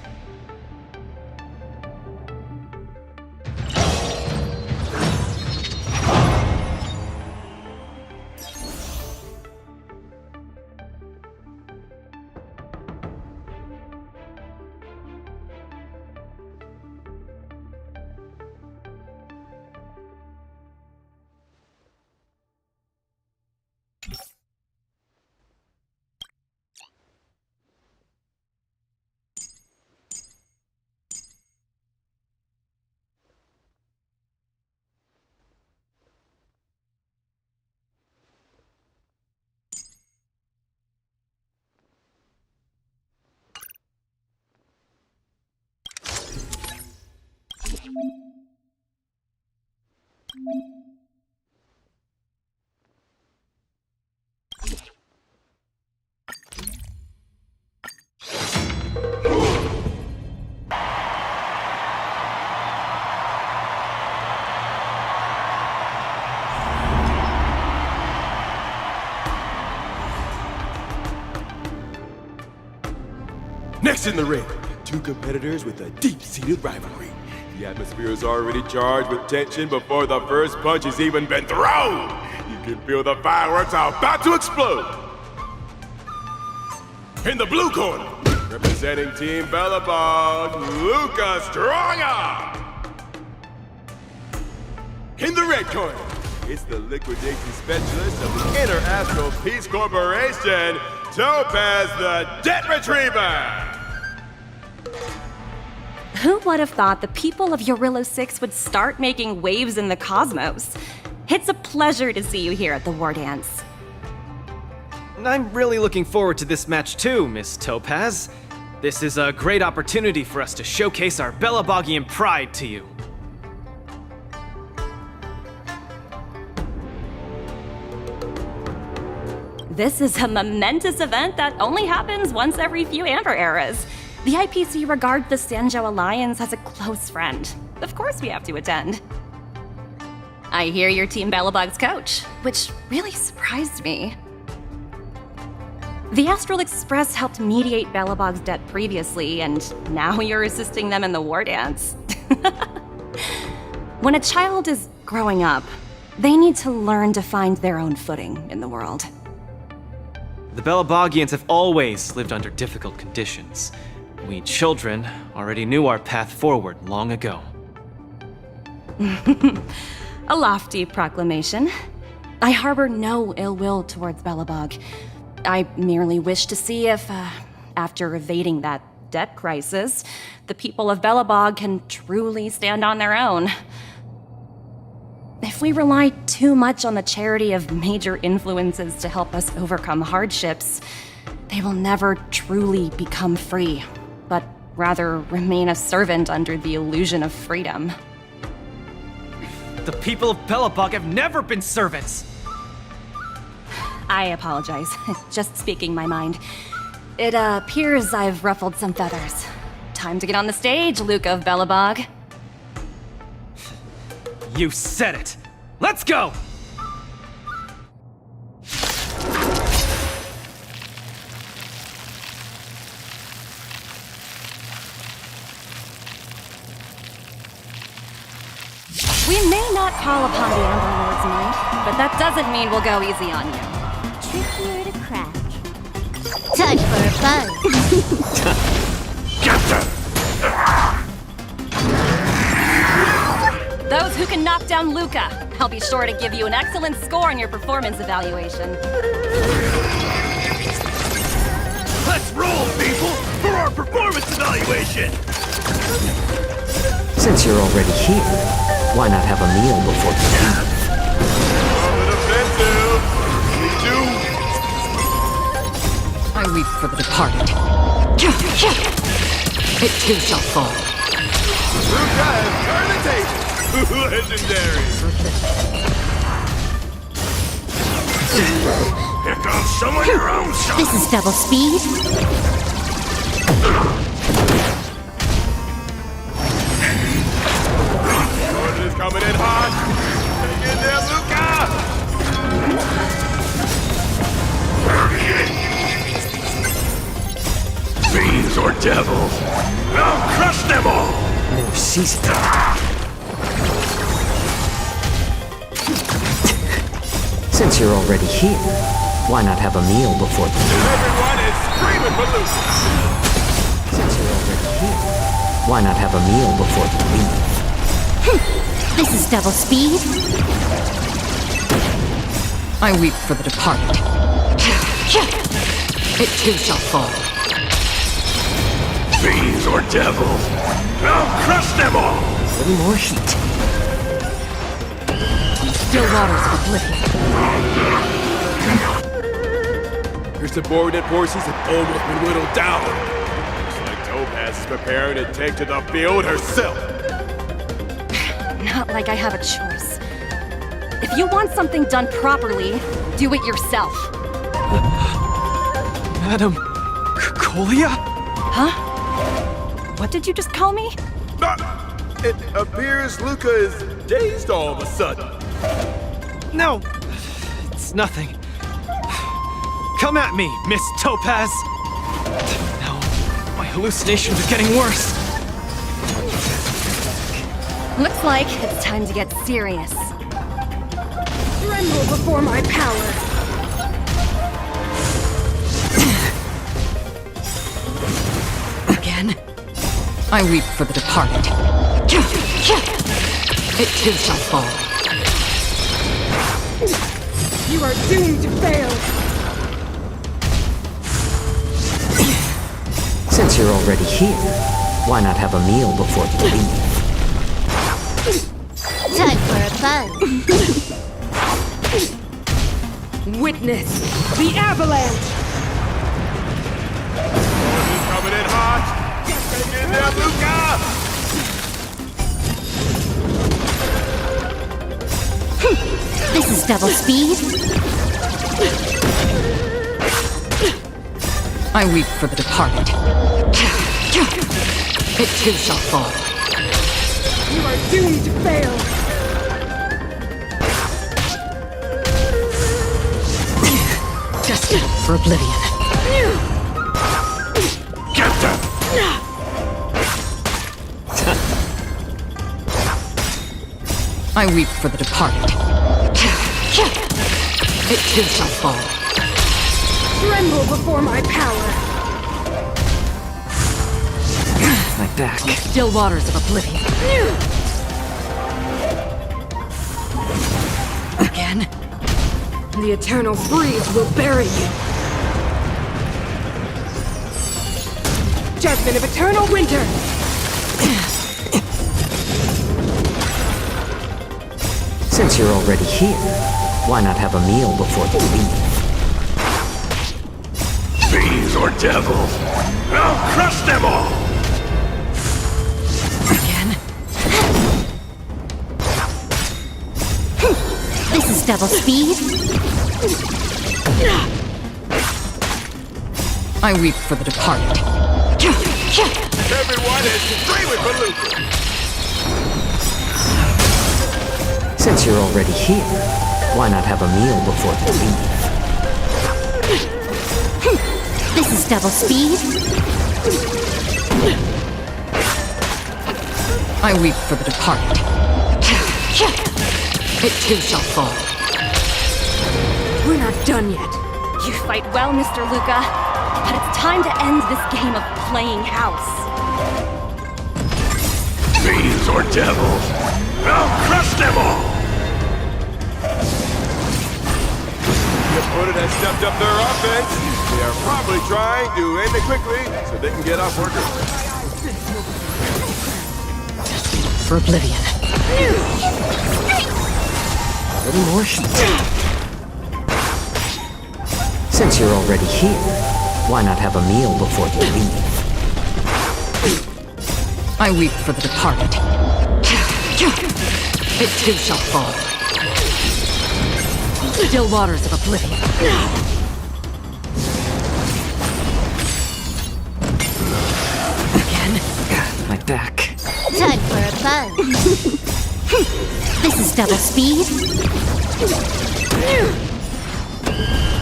Next in the ring, two competitors with a deep-seated rivalry. The atmosphere is already charged with tension before the first punch has even been thrown. You can feel the fireworks are about to explode. In the blue corner, representing Team Bellabog, Luca Stronga. In the red corner, it's the liquidation specialist of the Inner Astral Peace Corporation, Topaz the Debt Retriever. Who would have thought the people of Eurillo 6 would start making waves in the cosmos? It's a pleasure to see you here at the War Dance. I'm really looking forward to this match too, Miss Topaz. This is a great opportunity for us to showcase our Bellabogian pride to you. This is a momentous event that only happens once every few Amber eras. The IPC regards the Sanjo Alliance as a close friend. Of course we have to attend. I hear you're Team Bellabog's coach, which really surprised me. The Astral Express helped mediate Bellabog's debt previously, and now you're assisting them in the War Dance. When a child is growing up, they need to learn to find their own footing in the world. The Bellabogians have always lived under difficult conditions. We children already knew our path forward long ago. A lofty proclamation. I harbor no ill will towards Bellabog. I merely wish to see if, after evading that debt crisis, the people of Bellabog can truly stand on their own. If we rely too much on the charity of major influences to help us overcome hardships, they will never truly become free, but rather remain a servant under the illusion of freedom. The people of Bellabog have never been servants! I apologize. Just speaking my mind. It appears I've ruffled some feathers. Time to get on the stage, Luca of Bellabog. You said it! Let's go! We may not call upon the Amber Lord's might, but that doesn't mean we'll go easy on you. Trickier to crack. Time for a buzz. Those who can knock down Luca, I'll be sure to give you an excellent score on your performance evaluation. Let's roll, people, for our performance evaluation! Since you're already here, why not have a meal before you leave? I weep for the departed. It too shall fall. Luca has turned the table. Legendary. Here comes someone your own son. This is double speed. Jordan is coming in hot. Hang in there, Luca. Fiends or devils, I'll crush them all. More season. Since you're already here, why not have a meal before the Everyone is screaming for Luca. Since you're already here, why not have a meal before you leave? This is double speed. I weep for the departed. It too shall fall. Fiends or devils, I'll crush them all. A little more heat. Still waters of oblivion. Your subordinate forces have almost been whittled down. Looks like Topaz is preparing to take to the field herself. Not like I have a choice. If you want something done properly, do it yourself. Madam Colia? Huh? What did you just call me? It appears Luca is dazed all of a sudden. No, it's nothing. Come at me, Miss Topaz. No, My hallucinations are getting worse. Looks like it's time to get serious. Tremble before my power. Again? I weep for the departed. It too shall fall. You are doomed to fail. Since you're already here, why not have a meal before you leave? Time for a fun. Witness the avalanche. Coming in hot. Get in there, Luca! This is double speed. I weep for the departed. It too shall fall. You are doomed to fail. Destined for oblivion. Get them! I weep for the departed. It too shall fall. Tremble before my power. My back. Still waters of oblivion. Again? The eternal freeze will bury you. Judgment of eternal winter. Since you're already here, why not have a meal before you leave? Fiends or devils, I'll crush them all! Again? This is double speed. I weep for the departed. Everyone is screaming for Luca! Since you're already here, why not have a meal before you leave? This is double speed. I weep for the departed. It too shall fall. We're not done yet. You fight well, Mr. Luca, but it's time to end this game of playing house. Fiends or devils, I'll crush them all! The opponent has stepped up their offense. They are probably trying to end it quickly so they can get off work early. For oblivion. A little more Since you're already here, why not have a meal before you leave? I weep for the departed. It too shall fall. Still waters of oblivion. Again? My back. Time for a fun. This is double speed.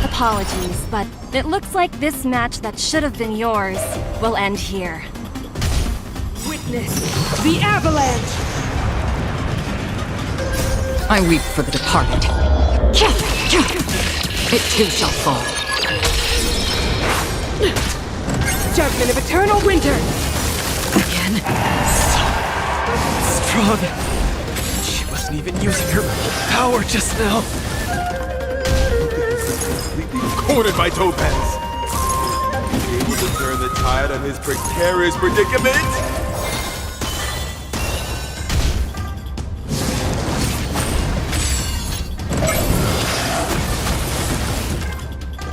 Apologies, but it looks like this match that should have been yours will end here. Witness the avalanche. I weep for the departed. It too shall fall. Judgment of eternal winter. Again? Strong. She wasn't even using her power just now. Completely cornered by Topaz. Is he able to turn the tide on his precarious predicament?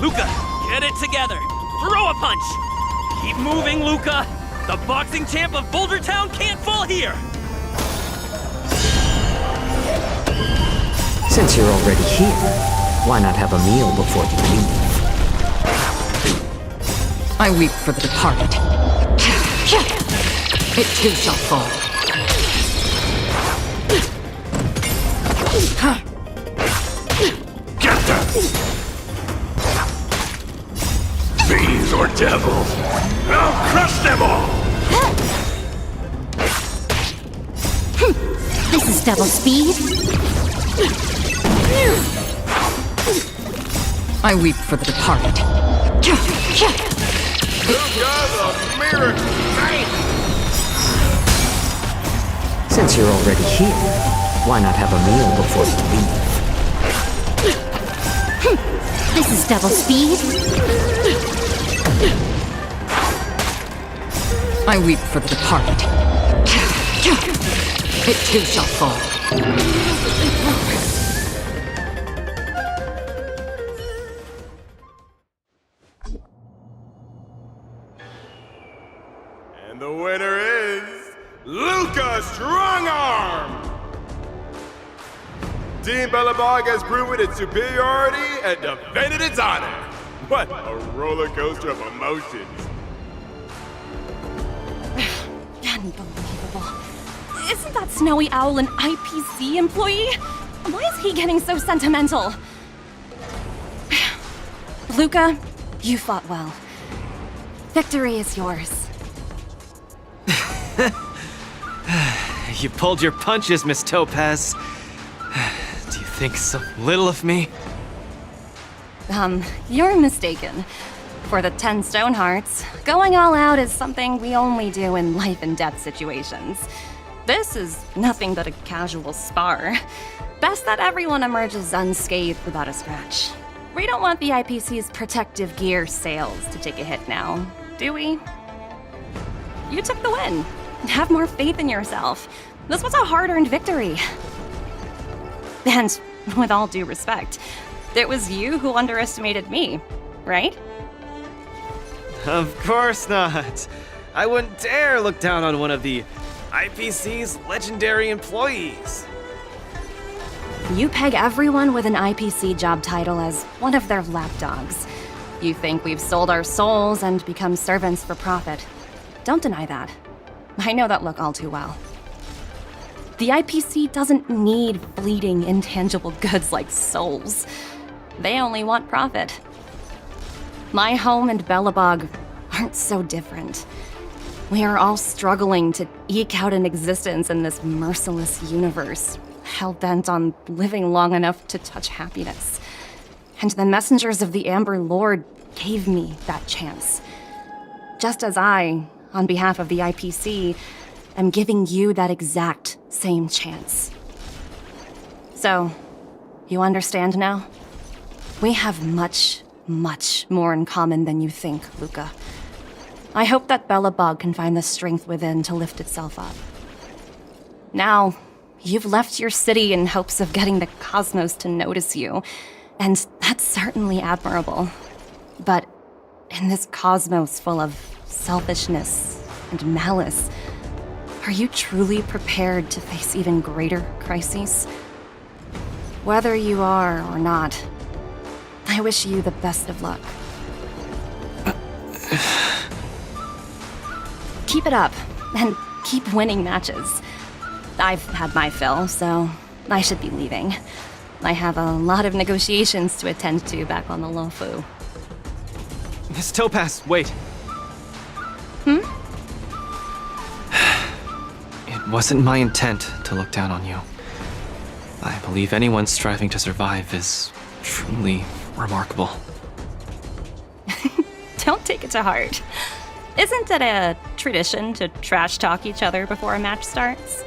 Luca, get it together. Throw a punch. Keep moving, Luca. The boxing champ of Boulder Town can't fall here. Since you're already here, why not have a meal before you leave? I weep for the departed. It too shall fall. Get them! Fiends humans or devils. I'll crush them all! This is double speed. I weep for the departed. Luca's a miracle knight! Since you're already here, why not have a meal before you leave? This is double speed. I weep for the departed. It too shall fall. And the winner is Luca Strongarm! Team Belobog has proven its superiority and defended its honor. What a roller coaster of emotions. Unbelievable. Isn't that snowy owl an IPC employee? Why is he getting so sentimental? Luca, you fought well. Victory is yours. You pulled your punches, Miss Topaz. Do you think so little of me? You're mistaken. For the 10 stone hearts, going all out is something we only do in life and death situations. This is nothing but a casual spar. Best that everyone emerges unscathed without a scratch. We don't want the IPC's protective gear sales to take a hit now, do we? You took the win. Have more faith in yourself. This was a hard-earned victory. And with all due respect, it was you who underestimated me, right? Of course not. I wouldn't dare look down on one of the IPC's legendary employees. You peg everyone with an IPC job title as one of their lapdogs. You think we've sold our souls and become servants for profit. Don't deny that. I know that look all too well. The IPC doesn't need fleeting, intangible goods like souls. They only want profit. My home and Belobog aren't so different. We are all struggling to eke out an existence in this merciless universe, hell-bent on living long enough to touch happiness. And the messengers of the Amber Lord gave me that chance. Just as I, on behalf of the IPC, am giving you that exact same chance. So, you understand now? We have much, much more in common than you think, Luca. I hope that Belobog can find the strength within to lift itself up. Now, you've left your city in hopes of getting the cosmos to notice you, and that's certainly admirable. But in this cosmos full of selfishness and malice, are you truly prepared to face even greater crises? Whether you are or not, I wish you the best of luck. Keep it up, and keep winning matches. I've had my fill, so I should be leaving. I have a lot of negotiations to attend to back on the Lofu. Miss Topaz, wait. Hmm? It wasn't my intent to look down on you. I believe anyone striving to survive is truly remarkable. Don't take it to heart. Isn't it a tradition to trash talk each other before a match starts?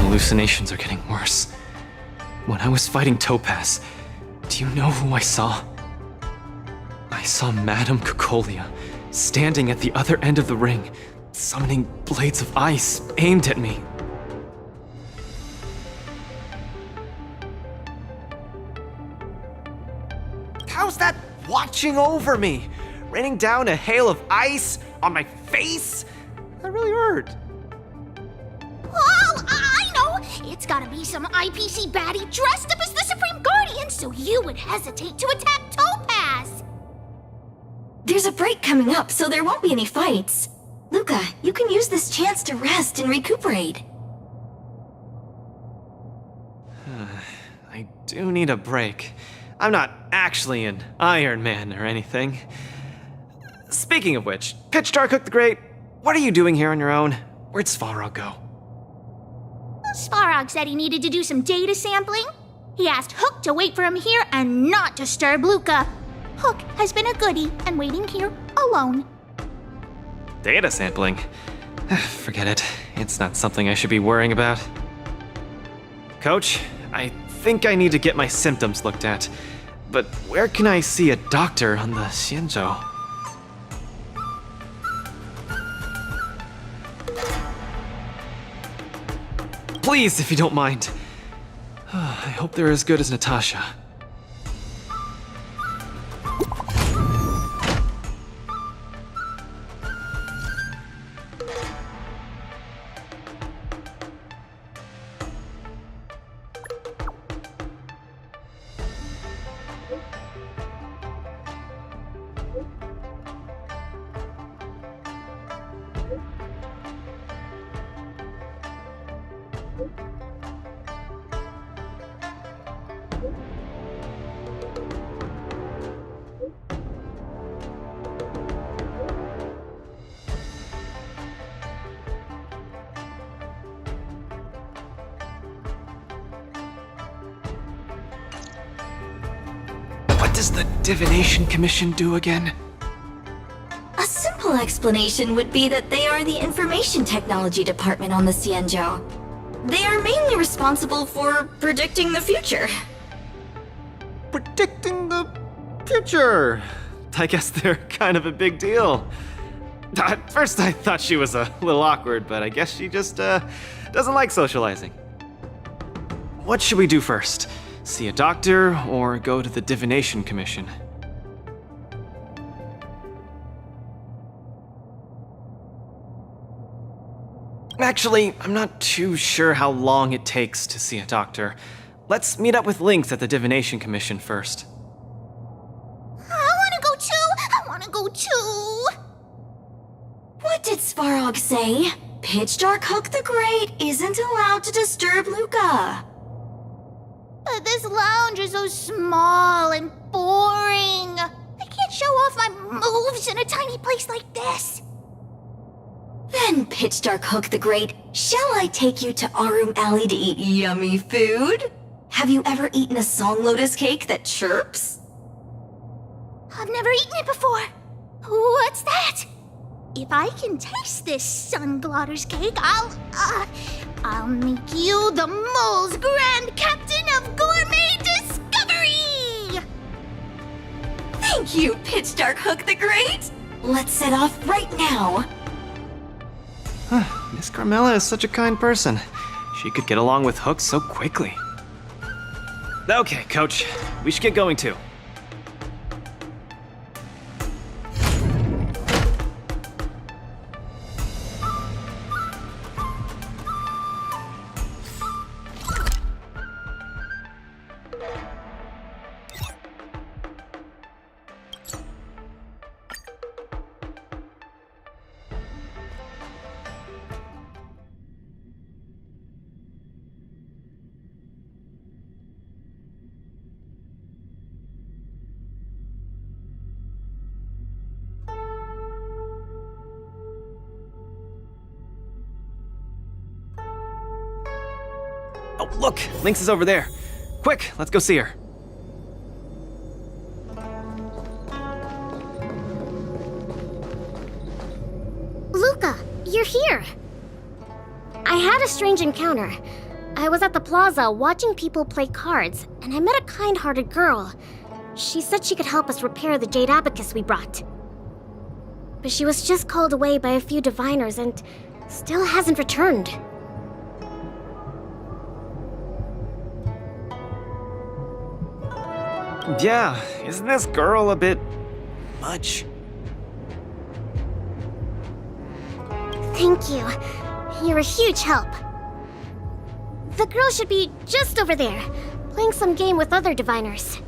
Hallucinations are getting worse. When I was fighting Topaz, do you know who I saw? I saw Madame Cocolia standing at the other end of the ring, summoning blades of ice aimed at me. How's that watching over me? Raining down a hail of ice on my face? That really hurt. Oh, I know! It's gotta be some IPC baddie dressed up as the Supreme Guardian so you would hesitate to attack Topaz! There's a break coming up, so there won't be any fights. Luca, you can use this chance to rest and recuperate. I do need a break. I'm not actually an Iron Man or anything. Speaking of which, Pitch Dark Hook the Great, what are you doing here on your own? Where'd Svarog go? Svarog said he needed to do some data sampling. He asked Hook to wait for him here and not disturb Luca. Hook has been a goodie and waiting here alone. Data sampling? Forget it. It's not something I should be worrying about. Coach, I think I need to get my symptoms looked at. But where can I see a doctor on the Xianzhou? Please, if you don't mind. I hope they're as good as Natasha. What does the Divination Commission do again? A simple explanation would be that they are the Information Technology Department on the Xianzhou. They are mainly responsible for predicting the future. Predicting the future? I guess they're kind of a big deal. At first I thought she was a little awkward, but I guess she just doesn't like socializing. What should we do first? See a doctor or go to the Divination Commission? Actually, I'm not too sure how long it takes to see a doctor. Let's meet up with Lynx at the Divination Commission first. I wanna go too! What did Svarog say? Pitch Dark Hook the Great isn't allowed to disturb Luca. But this lounge is so small and boring. I can't show off my moves in a tiny place like this. Then, Pitch Dark Hook the Great, shall I take you to Arum Alley to eat yummy food? Have you ever eaten a song lotus cake that chirps? I've never eaten it before. What's that? If I can taste this sun glotter's cake, I'll make you the mole's grand captain of gourmet discovery! Thank you, Pitch Dark Hook the Great! Let's set off right now. Miss Carmela is such a kind person. She could get along with Hook so quickly. Okay, Coach. We should get going too. Oh, look! Lynx is over there. Quick, let's go see her. Luca, you're here! I had a strange encounter. I was at the plaza watching people play cards, and I met a kind-hearted girl. She said she could help us repair the jade abacus we brought. But she was just called away by a few diviners and still hasn't returned. Yeah, isn't this girl a bit much? Thank you. You're a huge help. The girl should be just over there, playing some game with other diviners.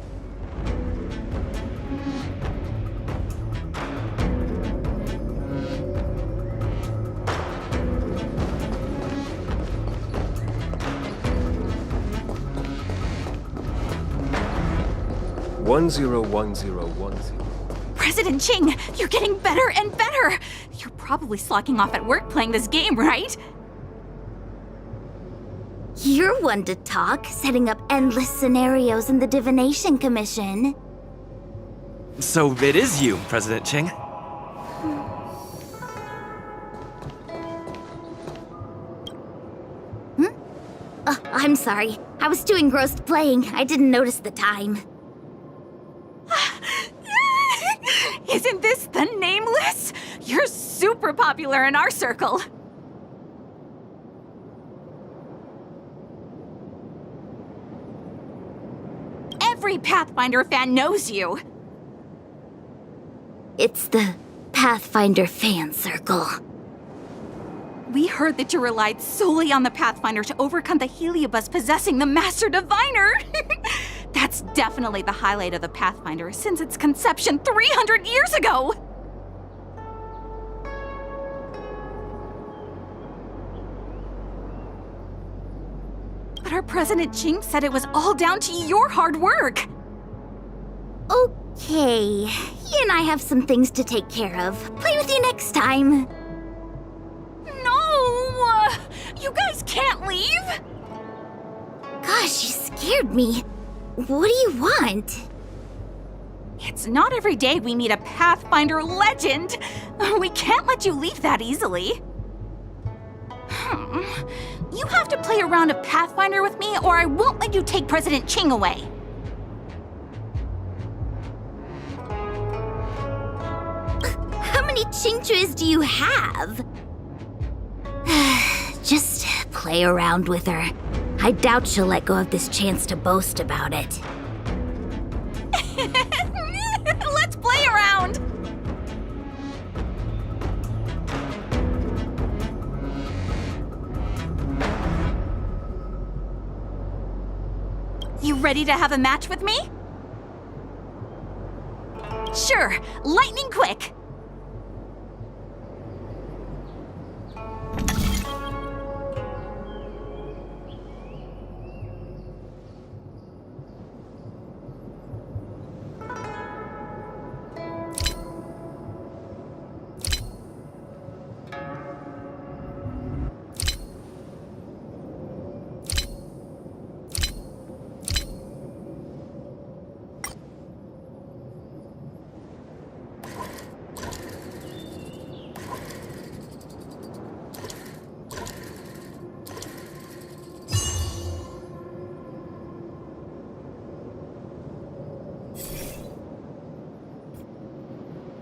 President Ching, you're getting better and better! You're probably slacking off at work playing this game, right? You're one to talk, setting up endless scenarios in the Divination Commission. So it is you, President Ching. I'm sorry. I was too engrossed playing. I didn't notice the time. Isn't this the Nameless? You're super popular in our circle. Every Pathfinder fan knows you. It's the Pathfinder fan circle. We heard that you relied solely on the Pathfinder to overcome the Heliobus possessing the Master Diviner. That's definitely the highlight of the Pathfinder since its conception 300 years ago! But our President Ching said it was all down to your hard work! Okay, he and I have some things to take care of. Play with you next time. No! You guys can't leave! Gosh, you scared me. What do you want? It's not every day we meet a Pathfinder legend. We can't let you leave that easily. You have to play a round of Pathfinder with me or I won't let you take President Ching away. How many Chingtras do you have? Just play around with her. I doubt she'll let go of this chance to boast about it. Let's play around! You ready to have a match with me? Sure, lightning quick!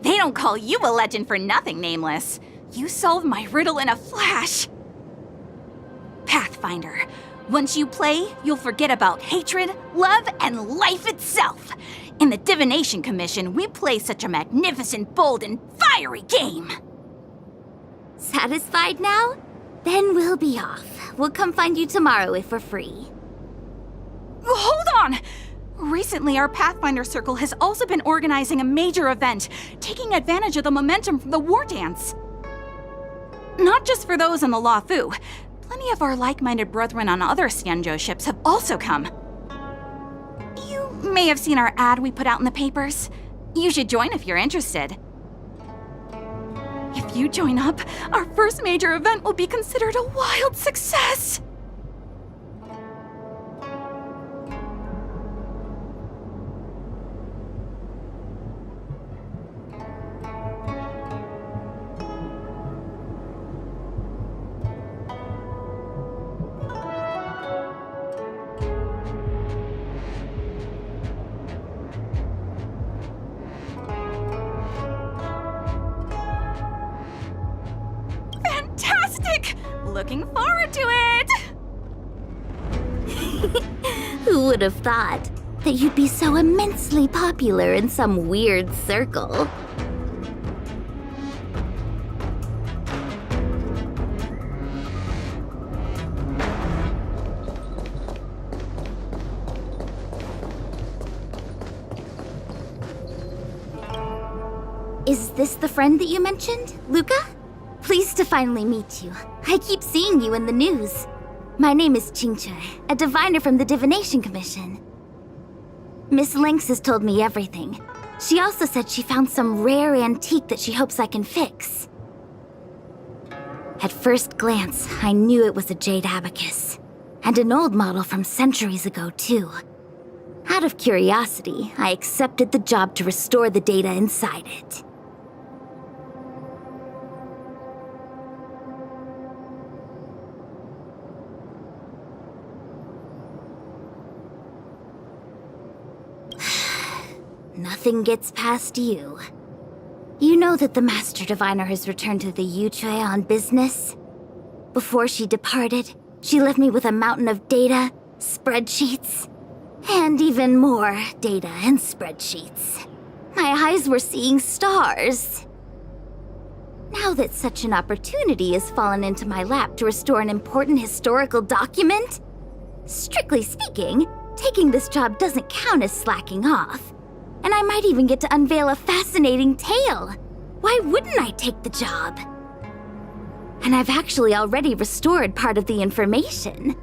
They don't call you a legend for nothing, Nameless. You solved my riddle in a flash. Pathfinder, once you play, you'll forget about hatred, love, and life itself. In the Divination Commission, we play such a magnificent, bold, and fiery game. Satisfied now? Then we'll be off. We'll come find you tomorrow if we're free. Hold on! Recently, our Pathfinder Circle has also been organizing a major event, taking advantage of the momentum from the war dance. Not just for those on the La Fu. Plenty of our like-minded brethren on other Xianzhou ships have also come. You may have seen our ad we put out in the papers. You should join if you're interested. If you join up, our first major event will be considered a wild success. Looking forward to it! Who would have thought that you'd be so immensely popular in some weird circle? Is this the friend that you mentioned, Luca? Pleased to finally meet you. I keep seeing you in the news. My name is Trời, a diviner from the Divination Commission. Miss Lynx has told me everything. She also said she found some rare antique that she hopes I can fix. At first glance, I knew it was a jade abacus. And an old model from centuries ago, too. Out of curiosity, I accepted the job to restore the data inside it. Nothing gets past you. You know that the Master Diviner has returned to the Yuchue on business? Before she departed, she left me with a mountain of data, spreadsheets, and even more data and spreadsheets. My eyes were seeing stars. Now that such an opportunity has fallen into my lap to restore an important historical document, strictly speaking, taking this job doesn't count as slacking off. And I might even get to unveil a fascinating tale. Why wouldn't I take the job? And I've actually already restored part of the information.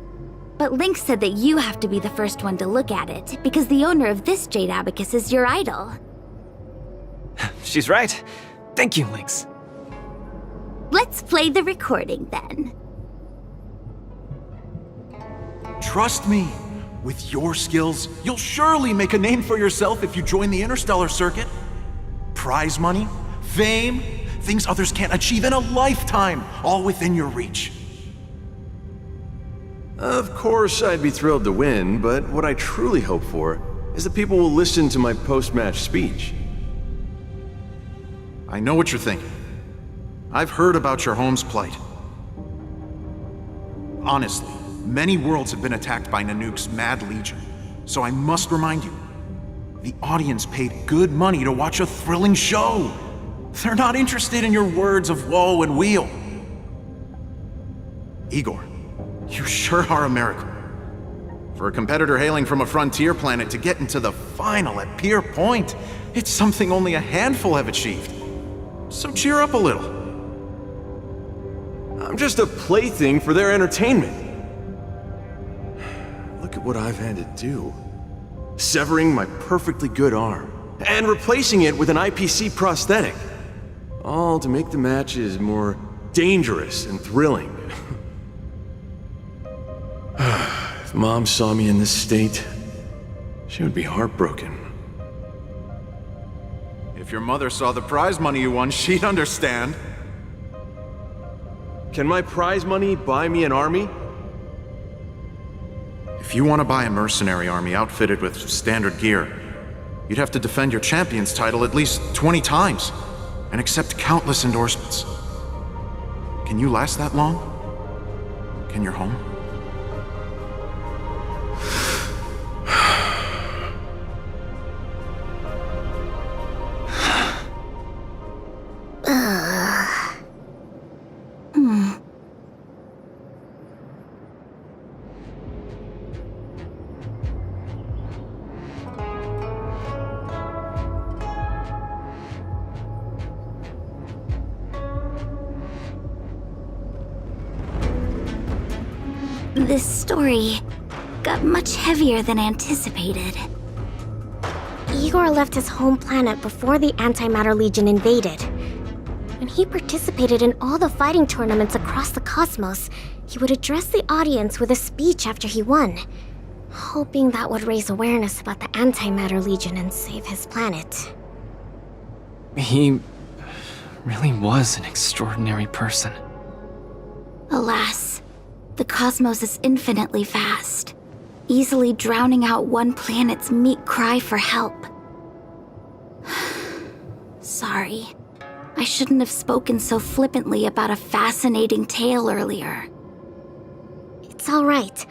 But Lynx said that you have to be the first one to look at it, because the owner of this jade abacus is your idol. She's right. Thank you, Lynx. Let's play the recording then. Trust me. With your skills, you'll surely make a name for yourself if you join the interstellar circuit. Prize money, fame, things others can't achieve in a lifetime, all within your reach. Of course, I'd be thrilled to win, but what I truly hope for is that people will listen to my post-match speech. I know what you're thinking. I've heard about your home's plight. Honestly, many worlds have been attacked by Nanook's Mad Legion, so I must remind you, the audience paid good money to watch a thrilling show. They're not interested in your words of woe and weal. Igor, you sure are a miracle. For a competitor hailing from a frontier planet to get into the final at Pier Point, it's something only a handful have achieved. So cheer up a little. I'm just a plaything for their entertainment. Look at what I've had to do. Severing my perfectly good arm, and replacing it with an IPC prosthetic. All to make the matches more dangerous and thrilling. If Mom saw me in this state, she would be heartbroken. If your mother saw the prize money you won, she'd understand. Can my prize money buy me an army? If you want to buy a mercenary army outfitted with standard gear, you'd have to defend your champion's title at least 20 times, and accept countless endorsements. Can you last that long? Can your home? This story got much heavier than anticipated. Igor left his home planet before the Antimatter Legion invaded. When he participated in all the fighting tournaments across the cosmos, he would address the audience with a speech after he won, hoping that would raise awareness about the Antimatter Legion and save his planet. He really was an extraordinary person. Alas, the cosmos is infinitely vast, easily drowning out one planet's meek cry for help. Sorry. I shouldn't have spoken so flippantly about a fascinating tale earlier. It's alright.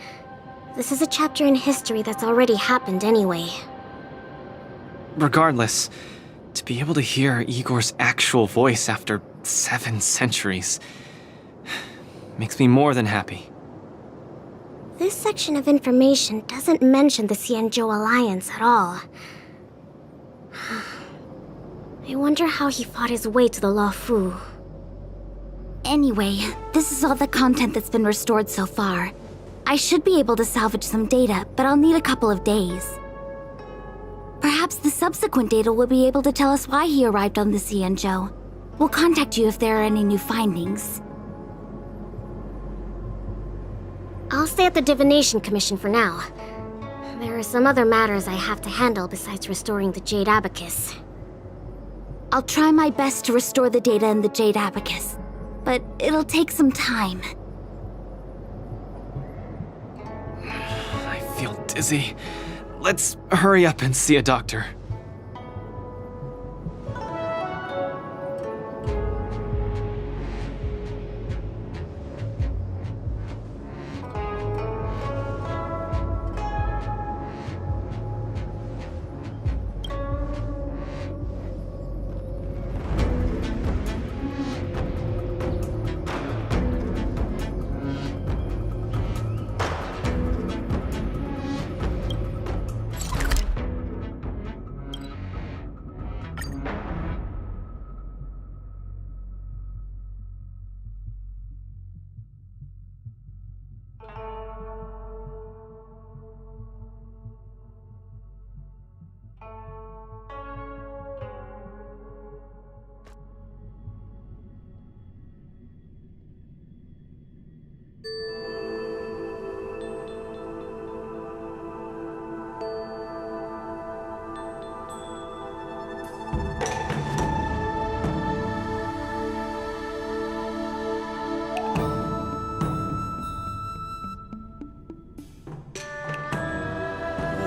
This is a chapter in history that's already happened anyway. Regardless, to be able to hear Igor's actual voice after 7 centuries makes me more than happy. This section of information doesn't mention the Xianzhou Alliance at all. I wonder how he fought his way to the Luofu. Anyway, this is all the content that's been restored so far. I should be able to salvage some data, but I'll need a couple of days. Perhaps the subsequent data will be able to tell us why he arrived on the Xianzhou. We'll contact you if there are any new findings. I'll stay at the Divination Commission for now. There are some other matters I have to handle besides restoring the Jade Abacus. I'll try my best to restore the data in the Jade Abacus, but it'll take some time. I feel dizzy. Let's hurry up and see a doctor.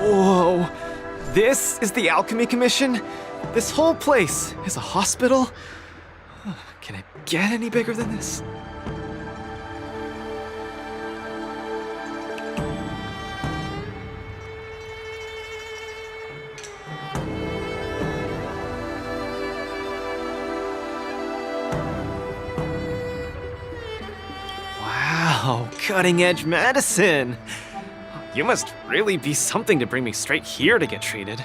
Whoa! This is the Alchemy Commission? This whole place is a hospital? Can it get any bigger than this? Wow, cutting-edge medicine! You must really be something to bring me straight here to get treated.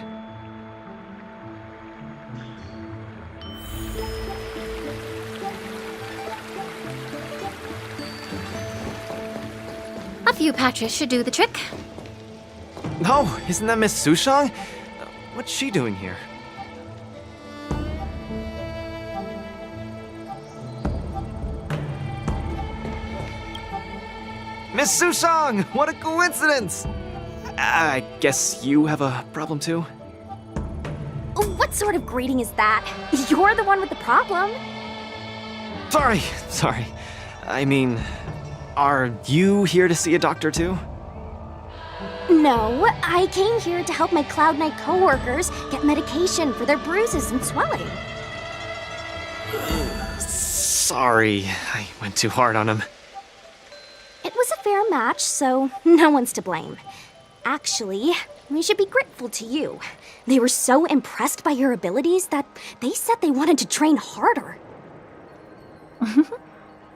A few patches should do the trick. No, isn't that Miss Sushang? What's she doing here? Miss Sushang! What a coincidence! I guess you have a problem too? What sort of greeting is that? You're the one with the problem. Sorry. I mean, are you here to see a doctor too? No, I came here to help my Cloud Knight co-workers get medication for their bruises and swelling. Sorry, I went too hard on him. It was a fair match, so no one's to blame. Actually, we should be grateful to you. They were so impressed by your abilities that they said they wanted to train harder.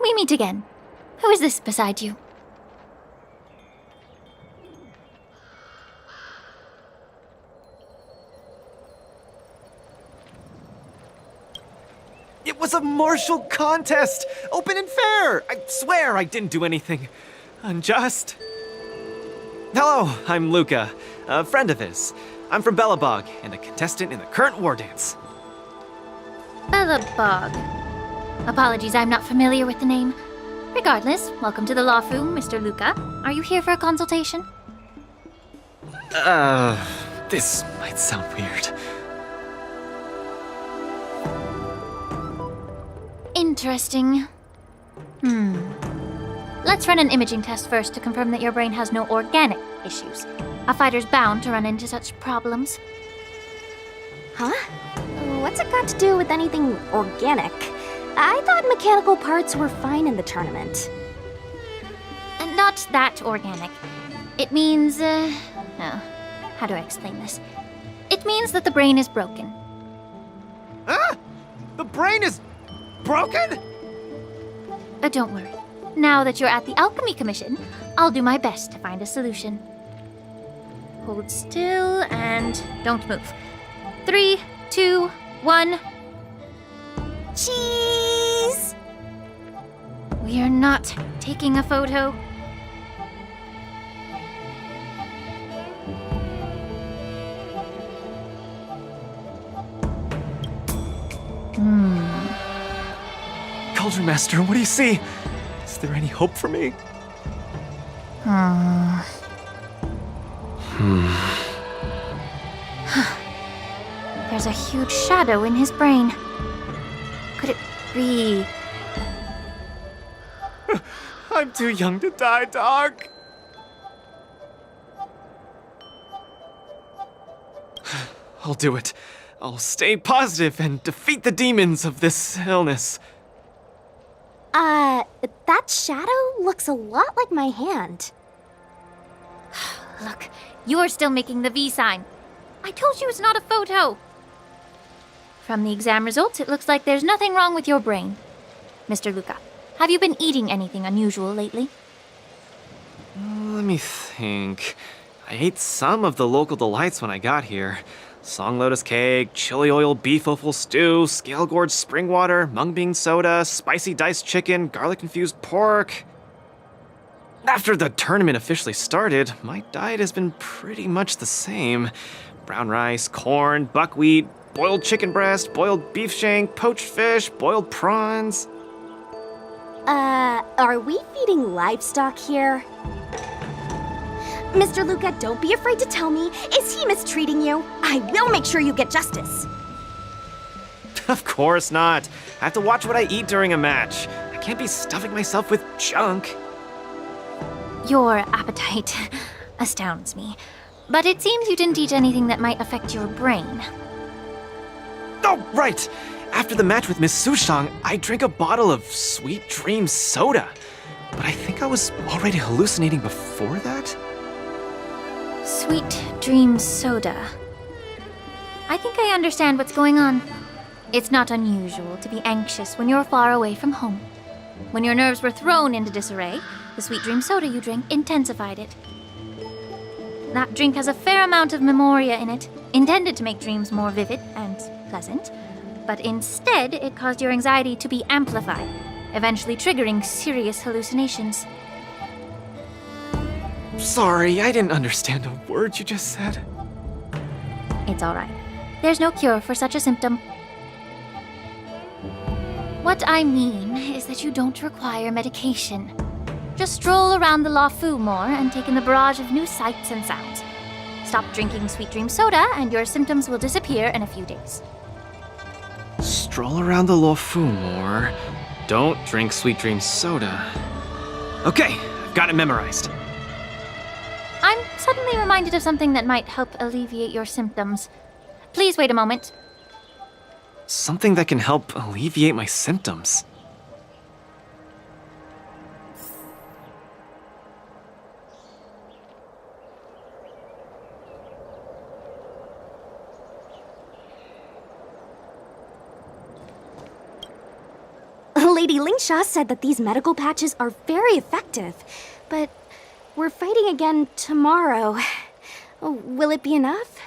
We meet again. Who is this beside you? It was a martial contest! Open and fair! I swear I didn't do anything unjust. Hello, I'm Luca, a friend of his. I'm from Belobog, and a contestant in the current war dance. Belobog. Apologies, I'm not familiar with the name. Regardless, welcome to the Luofu, Mr. Luca. Are you here for a consultation? This might sound weird. Interesting. Let's run an imaging test first to confirm that your brain has no organic issues. A fighter's bound to run into such problems. Huh? What's it got to do with anything organic? I thought mechanical parts were fine in the tournament. And not that organic. It means, how do I explain this? It means that the brain is broken. Ah! The brain is broken? Don't worry. Now that you're at the Alchemy Commission, I'll do my best to find a solution. Hold still and don't move. 3, 2, 1. Cheese! We are not taking a photo. Cauldron Master, what do you see? Is there any hope for me? There's a huge shadow in his brain. Could it be... I'm too young to die, Doc. I'll do it. I'll stay positive and defeat the demons of this illness. That shadow looks a lot like my hand. Look, you're still making the V sign. I told you it's not a photo. From the exam results, it looks like there's nothing wrong with your brain. Mr. Luca, have you been eating anything unusual lately? Let me think. I ate some of the local delights when I got here. Song lotus cake, chili oil beef offal stew, scale gorge spring water, mung bean soda, spicy diced chicken, garlic infused pork. After the tournament officially started, my diet has been pretty much the same. Brown rice, corn, buckwheat, boiled chicken breast, boiled beef shank, poached fish, boiled prawns. Are we feeding livestock here? Mr. Luca, don't be afraid to tell me. Is he mistreating you? I will make sure you get justice. Of course not. I have to watch what I eat during a match. I can't be stuffing myself with junk. Your appetite astounds me. But it seems you didn't eat anything that might affect your brain. Oh, right! After the match with Miss Sushang, I drank a bottle of Sweet Dream soda. But I think I was already hallucinating before that? Sweet Dream soda. I think I understand what's going on. It's not unusual to be anxious when you're far away from home. When your nerves were thrown into disarray, the Sweet Dream soda you drank intensified it. That drink has a fair amount of memoria in it, intended to make dreams more vivid and pleasant, but instead it caused your anxiety to be amplified, eventually triggering serious hallucinations. Sorry, I didn't understand a word you just said. It's all right. There's no cure for such a symptom. What I mean is that you don't require medication. Just stroll around the La Fu more and take in the barrage of new sights and sounds. Stop drinking Sweet Dream soda and your symptoms will disappear in a few days. Stroll around the La Fu more. Don't drink Sweet Dream soda. Okay, I've got it memorized. I'm suddenly reminded of something that might help alleviate your symptoms. Please wait a moment. Something that can help alleviate my symptoms. Lady Lingsha said that these medical patches are very effective, but we're fighting again tomorrow. Will it be enough?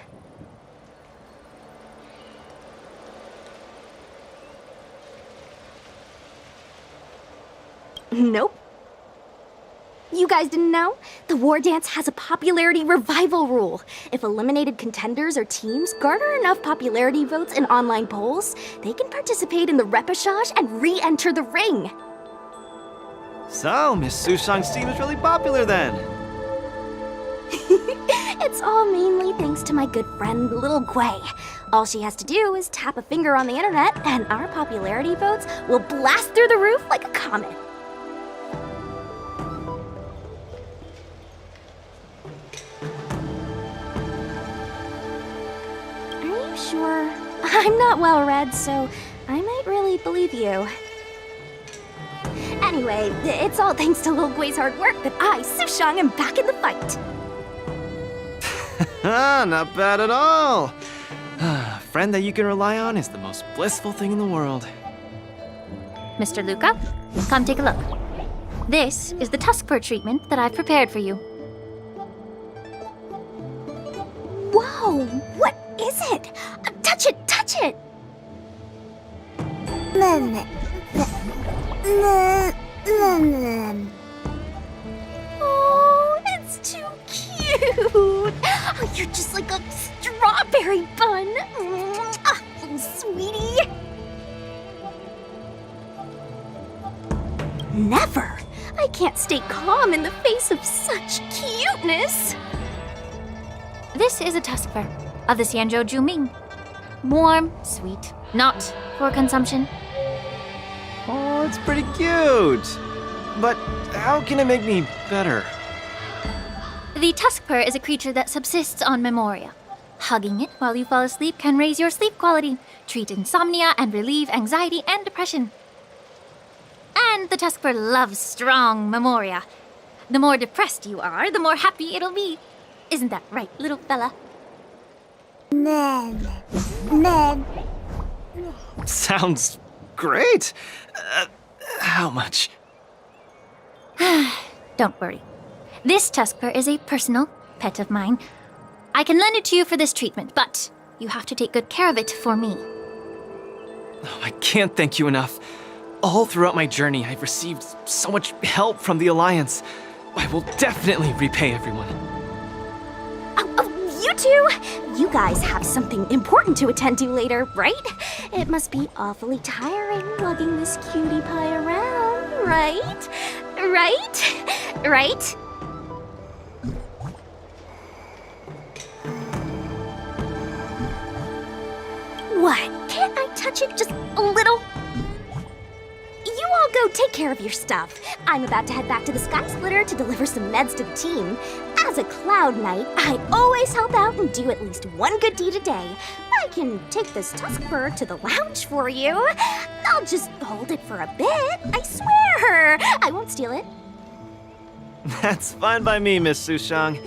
Nope. You guys didn't know? The War Dance has a popularity revival rule. If eliminated contenders or teams garner enough popularity votes in online polls, they can participate in the repechage and re-enter the ring. So, Miss Sushang's team is really popular then. It's all mainly thanks to my good friend, Little Guay. All she has to do is tap a finger on the internet, and our popularity votes will blast through the roof like a comet. Are you sure? I'm not well read, so I might really believe you. Anyway, it's all thanks to Lil Gui's hard work that I, Sushang, am back in the fight. Not bad at all. A friend that you can rely on is the most blissful thing in the world. Mr. Luca, come take a look. This is the tusk fur treatment that I've prepared for you. Whoa, what is it? Touch it, touch it! Oh, it's too cute! Oh, you're just like a strawberry bun! Ah, little sweetie! Never! I can't stay calm in the face of such cuteness! This is a tusk fur of the Xianzhou Juming. Warm, sweet, not for consumption. Oh, it's pretty cute. But how can it make me better? The tusk fur is a creature that subsists on memoria. Hugging it while you fall asleep can raise your sleep quality, treat insomnia, and relieve anxiety and depression. And the tusk fur loves strong memoria. The more depressed you are, the more happy it'll be. Isn't that right, little fella? Sounds great. How much? Don't worry. This tusk fur is a personal pet of mine. I can lend it to you for this treatment, but you have to take good care of it for me. Oh, I can't thank you enough. All throughout my journey, I've received so much help from the Alliance. I will definitely repay everyone. You two! You guys have something important to attend to later, right? It must be awfully tiring lugging this cutie pie around, right? Right? What? Can't I touch it just a little? You all go take care of your stuff. I'm about to head back to the Sky Splitter to deliver some meds to the team. As a Cloud Knight, I always help out and do at least one good deed a day. I can take this tusk fur to the lounge for you. I'll just hold it for a bit, I swear. I won't steal it. That's fine by me, Miss Sushang.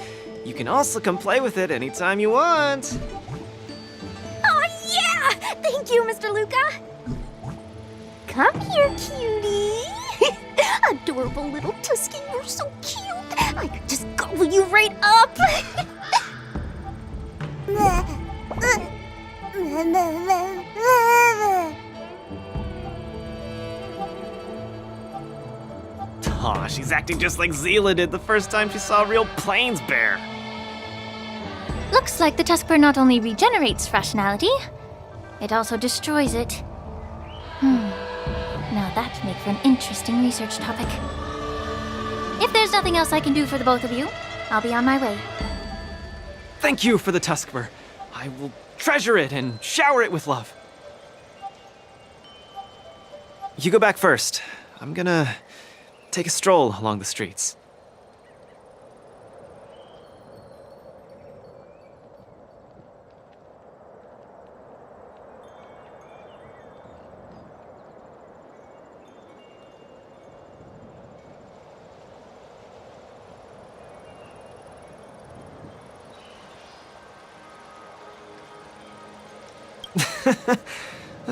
You can also come play with it anytime you want. Oh yeah! Thank you, Mr. Luca. Come here, cutie. Adorable little Tusky, you're so cute. I could just gobble you right up. Aw, she's acting just like Zila did the first time she saw a real plains bear. Looks like the tusk fur not only regenerates freshnality, it also destroys it. Now that'd make for an interesting research topic. If there's nothing else I can do for the both of you, I'll be on my way. Thank you for the tusk fur. I will treasure it and shower it with love. You go back first. I'm gonna take a stroll along the streets.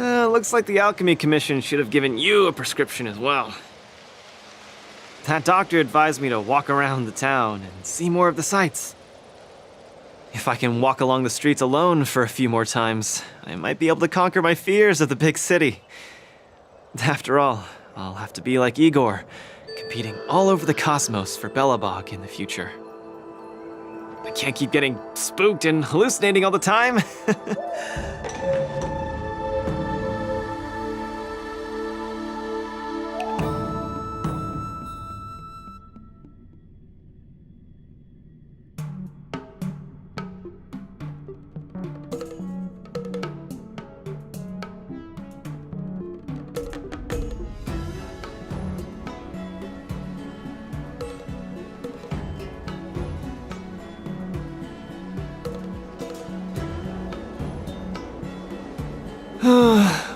Looks like the Alchemy Commission should have given you a prescription as well. That doctor advised me to walk around the town and see more of the sights. If I can walk along the streets alone for a few more times, I might be able to conquer my fears of the big city. After all, I'll have to be like Igor, competing all over the cosmos for Belobog in the future. I can't keep getting spooked and hallucinating all the time.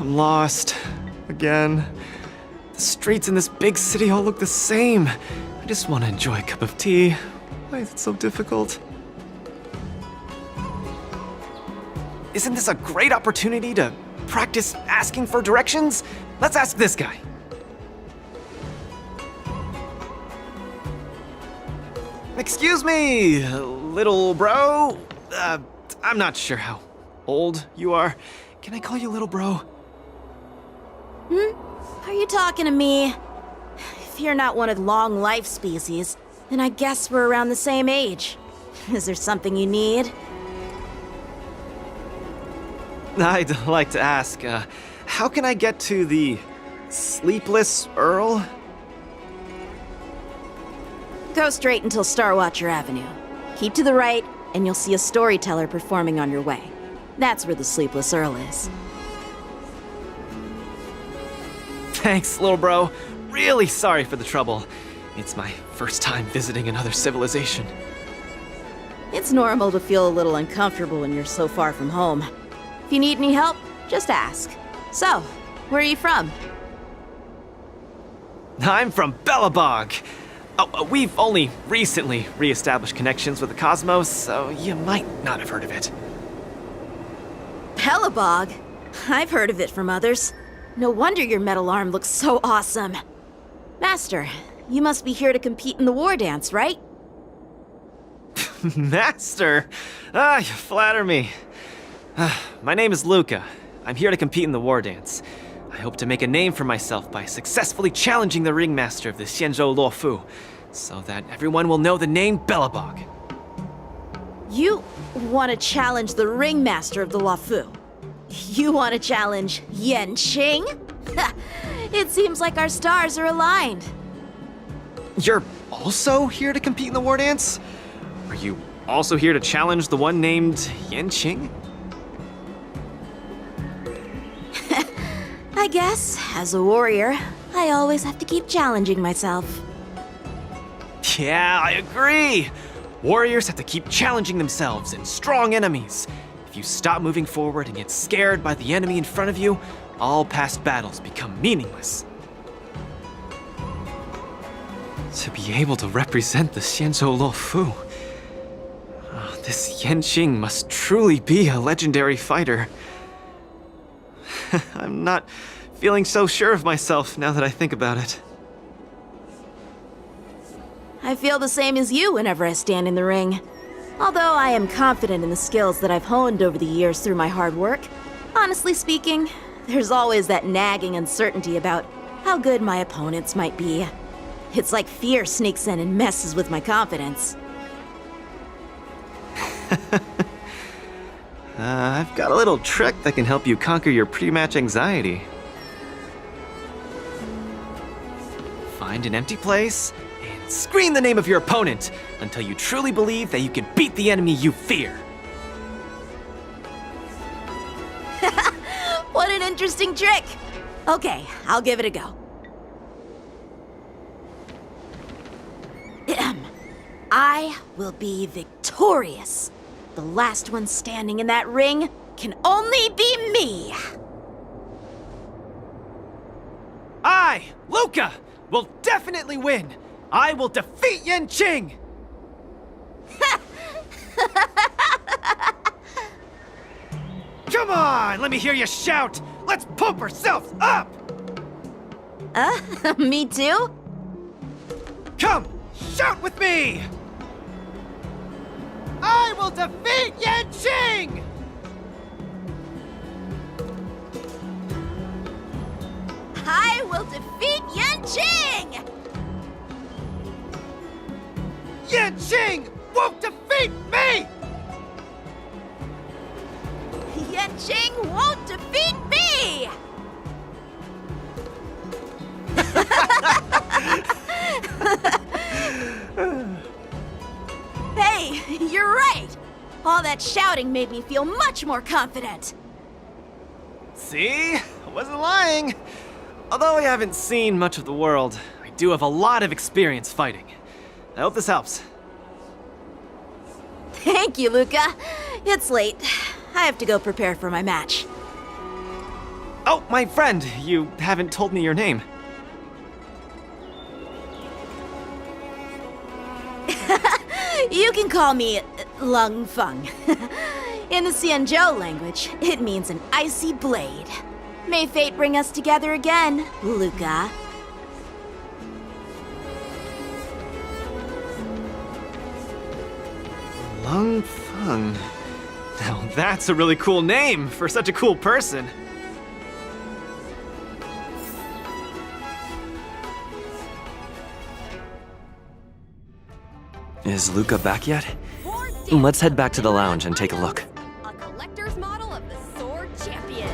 I'm lost. Again. The streets in this big city all look the same. I just want to enjoy a cup of tea. Why is it so difficult? Isn't this a great opportunity to practice asking for directions? Let's ask this guy. Excuse me, little bro. I'm not sure how old you are. Can I call you little bro? Are you talking to me? If you're not one of the long life species, then I guess we're around the same age. Is there something you need? I'd like to ask, how can I get to the Sleepless Earl? Go straight until Starwatcher Avenue. Keep to the right, and you'll see a storyteller performing on your way. That's where the Sleepless Earl is. Thanks, little bro. Really sorry for the trouble. It's my first time visiting another civilization. It's normal to feel a little uncomfortable when you're so far from home. If you need any help, just ask. So, where are you from? I'm from Belobog. Oh, we've only recently re-established connections with the cosmos, so you might not have heard of it. Belobog? I've heard of it from others. No wonder your metal arm looks so awesome. Master, you must be here to compete in the war dance, right? Master? You flatter me. My name is Luca. I'm here to compete in the war dance. I hope to make a name for myself by successfully challenging the ringmaster of the Xianzhou Luofu, so that everyone will know the name Belobog. You want to challenge the ringmaster of the Luofu? You want to challenge Yanqing? It seems like our stars are aligned. You're also here to compete in the war dance? Are you also here to challenge the one named Yanqing? I guess, as a warrior, I always have to keep challenging myself. Yeah, I agree! Warriors have to keep challenging themselves and strong enemies. If you stop moving forward and get scared by the enemy in front of you, all past battles become meaningless. To be able to represent the Xianzhou Luofu, this Yanqing must truly be a legendary fighter. I'm not feeling so sure of myself now that I think about it. I feel the same as you whenever I stand in the ring. Although I am confident in the skills that I've honed over the years through my hard work, honestly speaking, there's always that nagging uncertainty about how good my opponents might be. It's like fear sneaks in and messes with my confidence. I've got a little trick that can help you conquer your pre-match anxiety. Find an empty place and scream the name of your opponent until you truly believe that you can beat the enemy you fear. What an interesting trick! Okay, I'll give it a go. I will be victorious. The last one standing in that ring can only be me! I, Luca, will definitely win! I will defeat Yanqing! Come on, let me hear you shout! Let's pump ourselves up! Me too? Come, shout with me! I will defeat Yanqing! I will defeat Yanqing! Yanqing won't defeat me! Yanqing won't defeat me! Hey, you're right! All that shouting made me feel much more confident. See? I wasn't lying. Although I haven't seen much of the world, I do have a lot of experience fighting. I hope this helps. Thank you, Luca. It's late. I have to go prepare for my match. Oh, my friend, you haven't told me your name. You can call me Lung Feng. In the Xianzhou language, it means an icy blade. May fate bring us together again, Luca. Lung Feng. Now that's a really cool name for such a cool person. Is Luca back yet? Let's head back to the lounge and take a look. A collector's model of the Sword Champion.